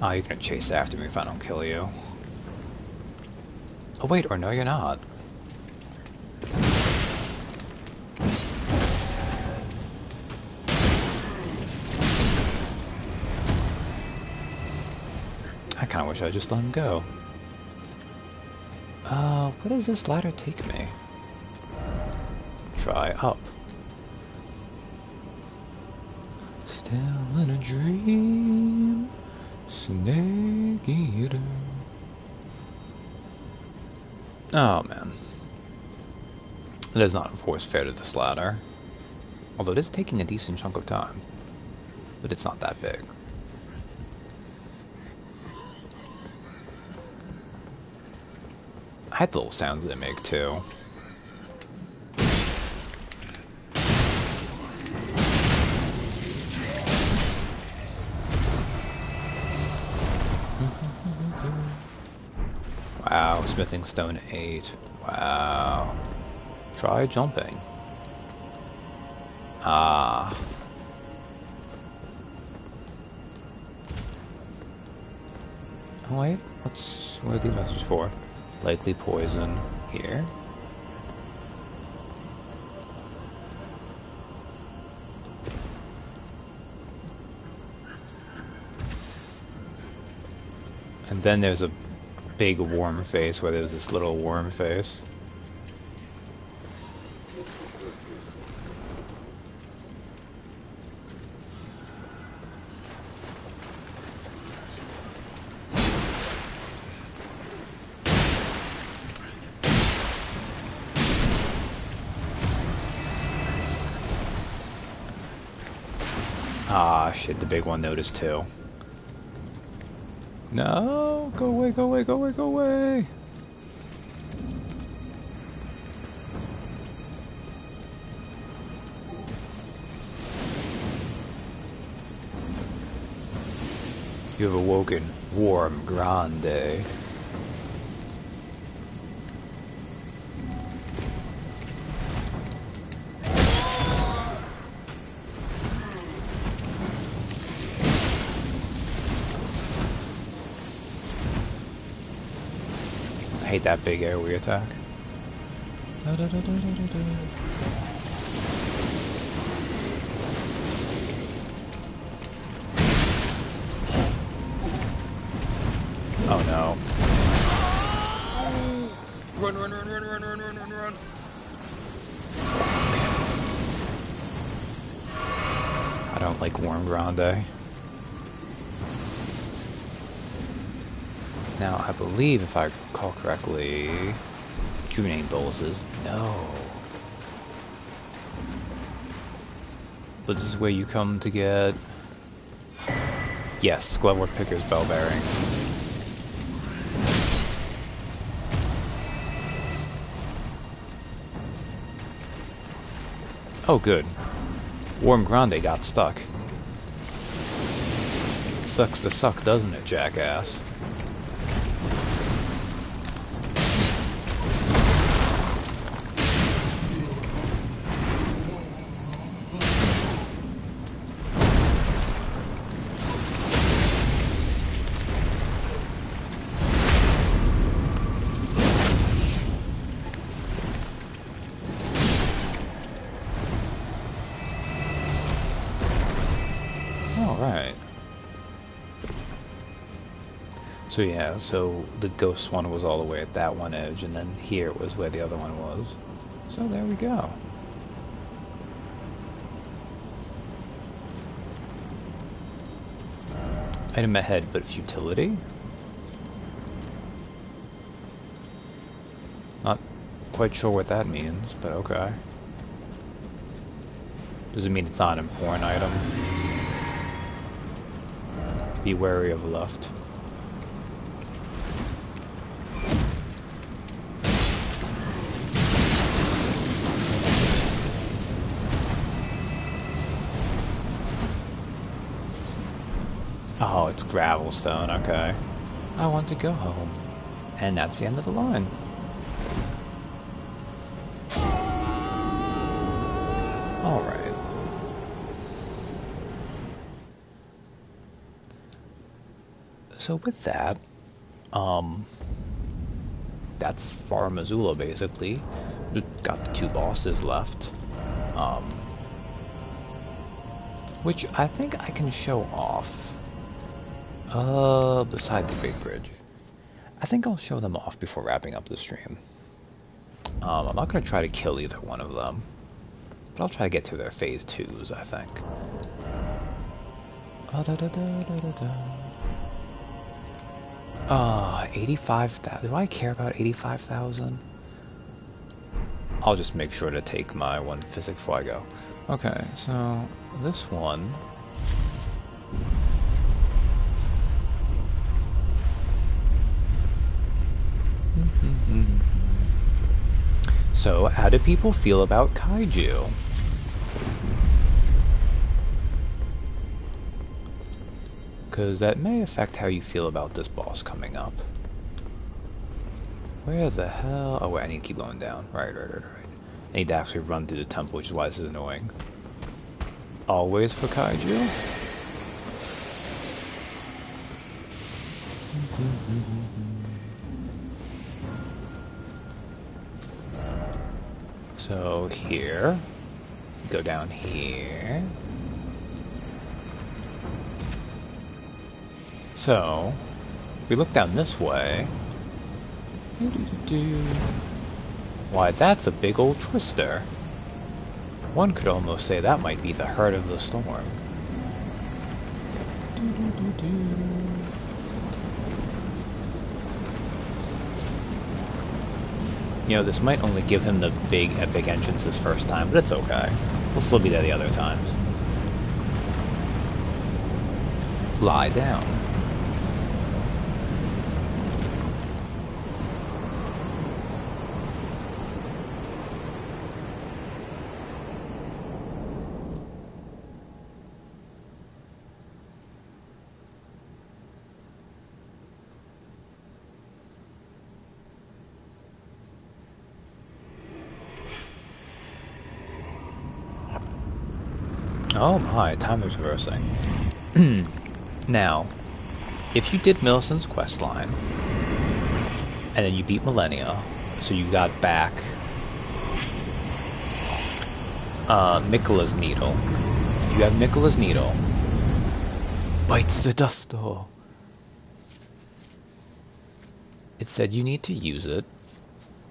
Oh, you're gonna chase after me if I don't kill you. Oh wait, or no you're not. I kinda wish I just let him go. Where does this ladder take me? Try up. Still in a dream, snake eater. Oh man. It is not, of course, fair to this ladder. Although it is taking a decent chunk of time. But it's not that big. I had the little sounds they make too. Wow, smithing stone 8. Wow. Try jumping. Ah. Oh wait, what are these messages for? Likely poison here. And then there's a big worm face where there's this little worm face. Ah, shit, the big one noticed too. No! Go away, go away, go away, go away! You have awoken Warm Grande. I hate that big AoE attack. Oh no. Run, run, run, run, run, run, run, run, run. I don't like Warm Grande. Now, I believe, if I recall correctly, Juvenile Boluses. No. But this is where you come to get... Yes, Glovewort Picker's Bell Bearing. Oh, good. Warm Grande got stuck. Sucks to suck, doesn't it, jackass? Alright. So yeah, so the ghost one was all the way at that one edge, and then here was where the other one was. So there we go. Item ahead, but futility? Not quite sure what that means, but okay. Does it mean it's not an important item? Be wary of left. Oh, it's Gravelstone, okay. I want to go home. And that's the end of the line. Alright. So with that, that's Far Missoula basically. We've got the two bosses left. Which I think I can show off. Beside the Great Bridge. I think I'll show them off before wrapping up the stream. I'm not going to try to kill either one of them. But I'll try to get to their phase 2s, I think. 85,000. Do I care about 85,000? I'll just make sure to take my one physic before I go. Okay, so this one... So, how do people feel about kaiju? Because that may affect how you feel about this boss coming up. Where the hell... Oh wait, I need to keep going down. Right. I need to actually run through the temple, which is why this is annoying. Always for kaiju? So here, go down here. So, we look down this way. Why, that's a big old twister. One could almost say that might be the heart of the storm. You know, this might only give him the big epic entrance this first time, but it's okay. We'll still be there the other times. Lie down. Oh my, time is reversing. Now, if you did Millicent's questline, and then you beat Millennia, so you got back Miquella's Needle. If you have Miquella's Needle, bites the dust door. It said you need to use it.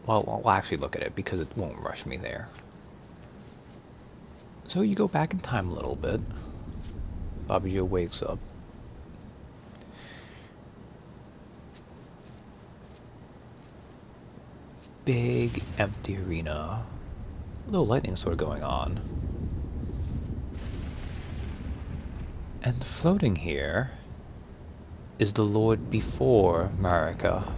Well, I'll actually look at it because it won't rush me there. So you go back in time a little bit. Bobby Joe wakes up. Big empty arena. A little lightning sort of going on. And floating here is the Lord before Marika.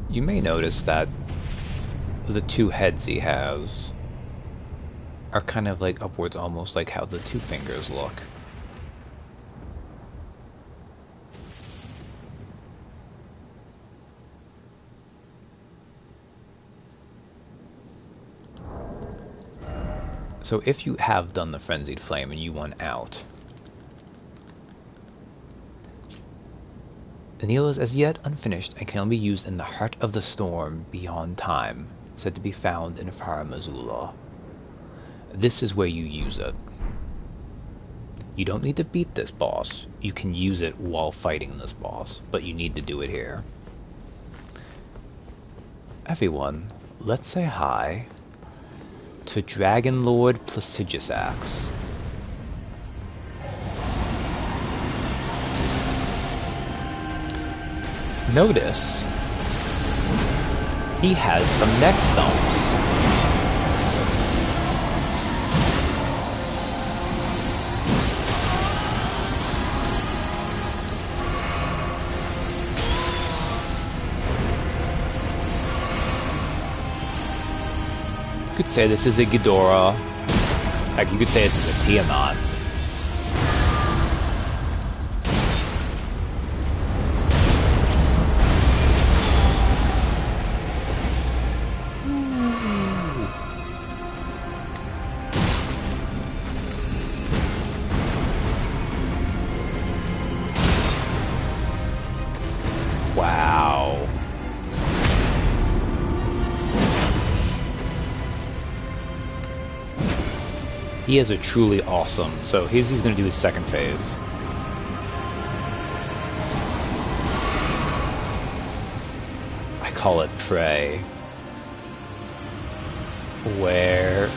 You may notice that the two heads he has are kind of like upwards, almost like how the two fingers look. So if you have done the Frenzied Flame and you want out, the needle is as yet unfinished and can only be used in the heart of the storm beyond time, said to be found in Far Missoula. This is where you use it. You don't need to beat this boss. You can use it while fighting this boss, but you need to do it here. Everyone, let's say hi to Dragon Lord Placidusax. Notice he has some neck stumps. You could say this is a Ghidorah. Like, you could say this is a Tiamat. Wow. He is a truly awesome. So he's going to do his second phase. I call it Prey. Where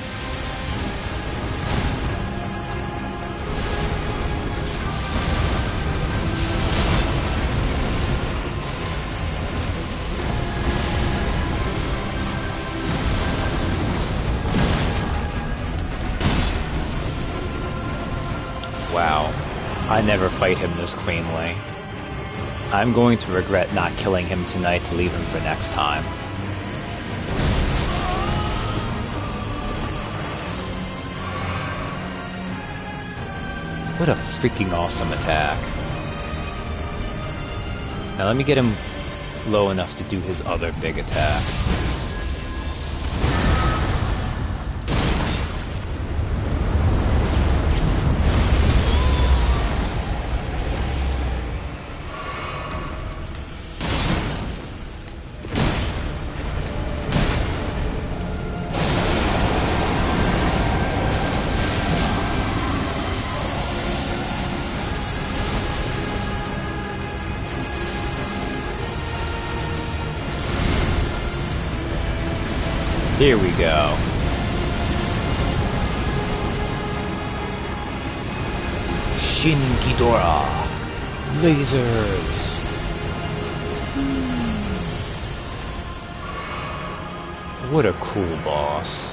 wow, I never fight him this cleanly. I'm going to regret not killing him tonight to leave him for next time. What a freaking awesome attack. Now let me get him low enough to do his other big attack. Here we go. Shin Ghidorah. Lasers. What a cool boss.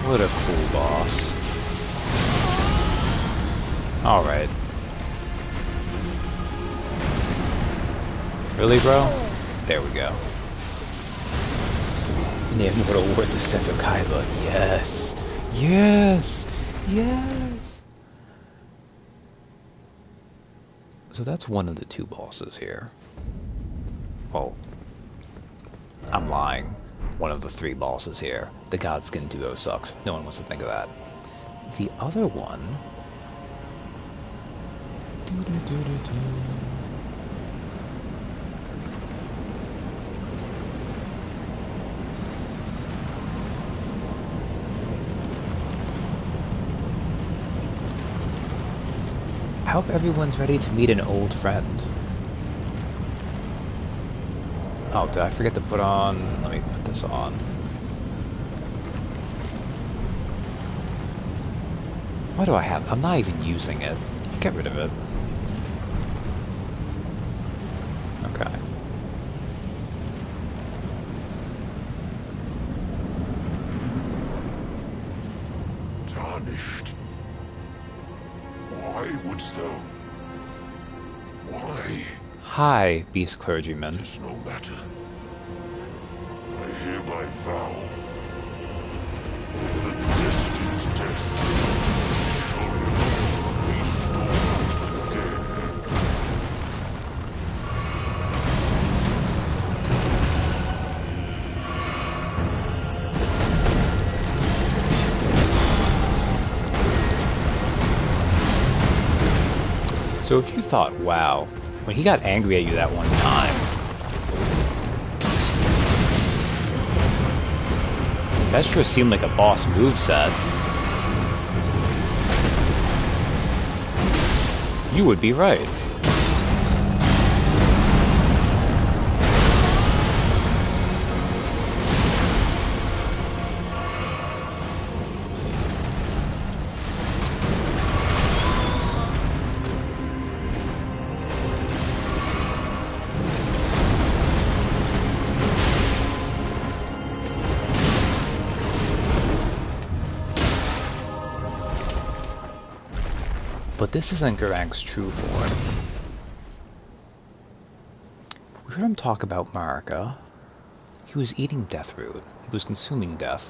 What a cool boss. Alright. Really, bro? There we go. The immortal words of Seto Kaiba. Yes. Yes. Yes. So that's one of the two bosses here. Well, I'm lying. One of the three bosses here. The Godskin duo sucks. No one wants to think of that. The other one... I hope everyone's ready to meet an old friend. Oh, did I forget to put on... Let me put this on. What do I have? I'm not even using it. Get rid of it. Okay. Tarnished. Why wouldst thou? Why? Hi, beast clergyman. It's no matter. I hereby vow the destined death shall not be stormed again. So if you thought, wow, when he got angry at you that one time, that sure seemed like a boss moveset. You would be right. But this isn't Gerank's true form. We heard him talk about Marika. He was eating Deathroot. He was consuming death.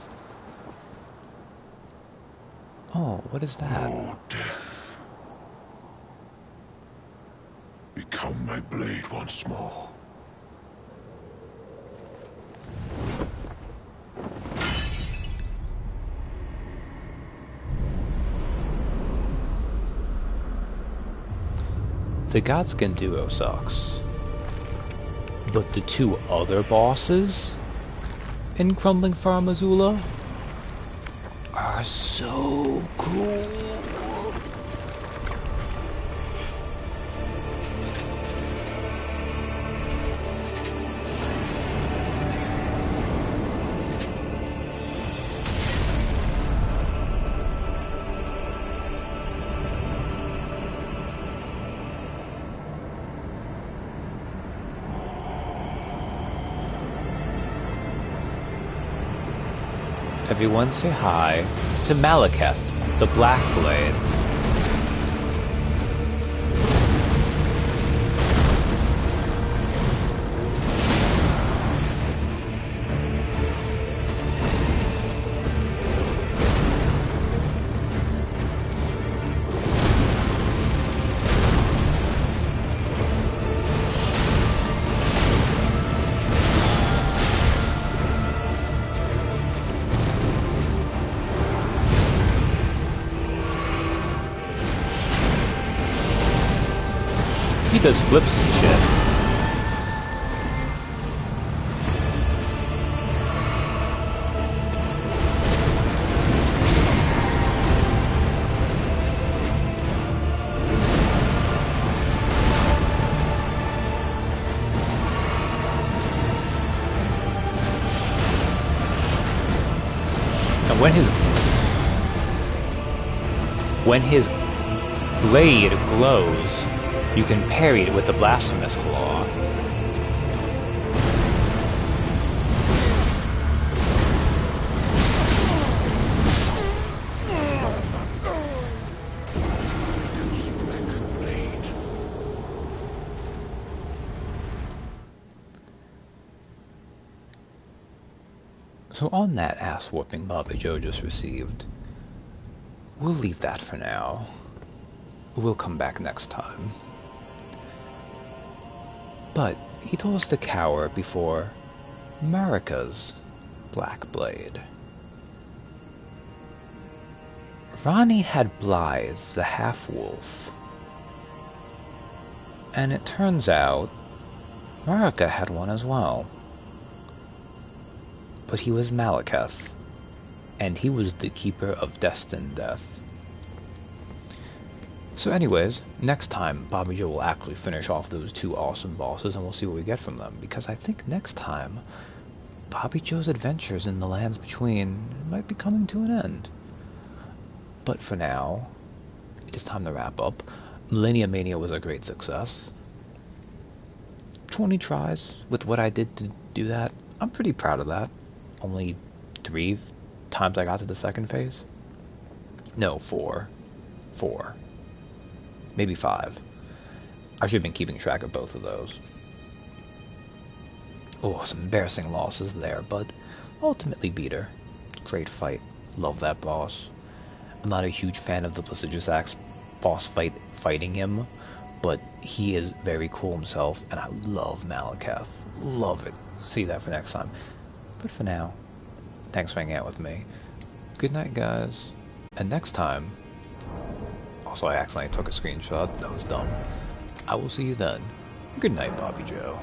Oh, what is that? Oh, death. Become my blade once more. The Godskin duo sucks. But the two other bosses in Crumbling Farm Azula are so cool. Everyone say hi to Malekith, the Black Blade. He does flips and shit. And when his blade glows, you can parry it with the Blasphemous Claw. So on that ass-whooping Bobby Joe just received, we'll leave that for now. We'll come back next time. But he told us to cower before Marika's black blade. Ronnie had Blythe, the half-wolf. And it turns out Marika had one as well. But he was Malekith, and he was the keeper of destined death. So anyways, next time Bobby Joe will actually finish off those two awesome bosses and we'll see what we get from them. Because I think next time, Bobby Joe's adventures in the lands between might be coming to an end. But for now, it is time to wrap up. Millennia Mania was a great success. 20 tries with what I did to do that. I'm pretty proud of that. Only 3 times I got to the second phase. No, 4. 4. Maybe 5. I should have been keeping track of both of those. Oh, some embarrassing losses there, but ultimately beat her. Great fight. Love that boss. I'm not a huge fan of the Placidus Axe boss fighting him, but he is very cool himself, and I love Malekith. Love it. See that for next time. But for now, thanks for hanging out with me. Good night, guys. And next time... Also, I accidentally took a screenshot. That was dumb. I will see you then. Good night, Bobby Joe.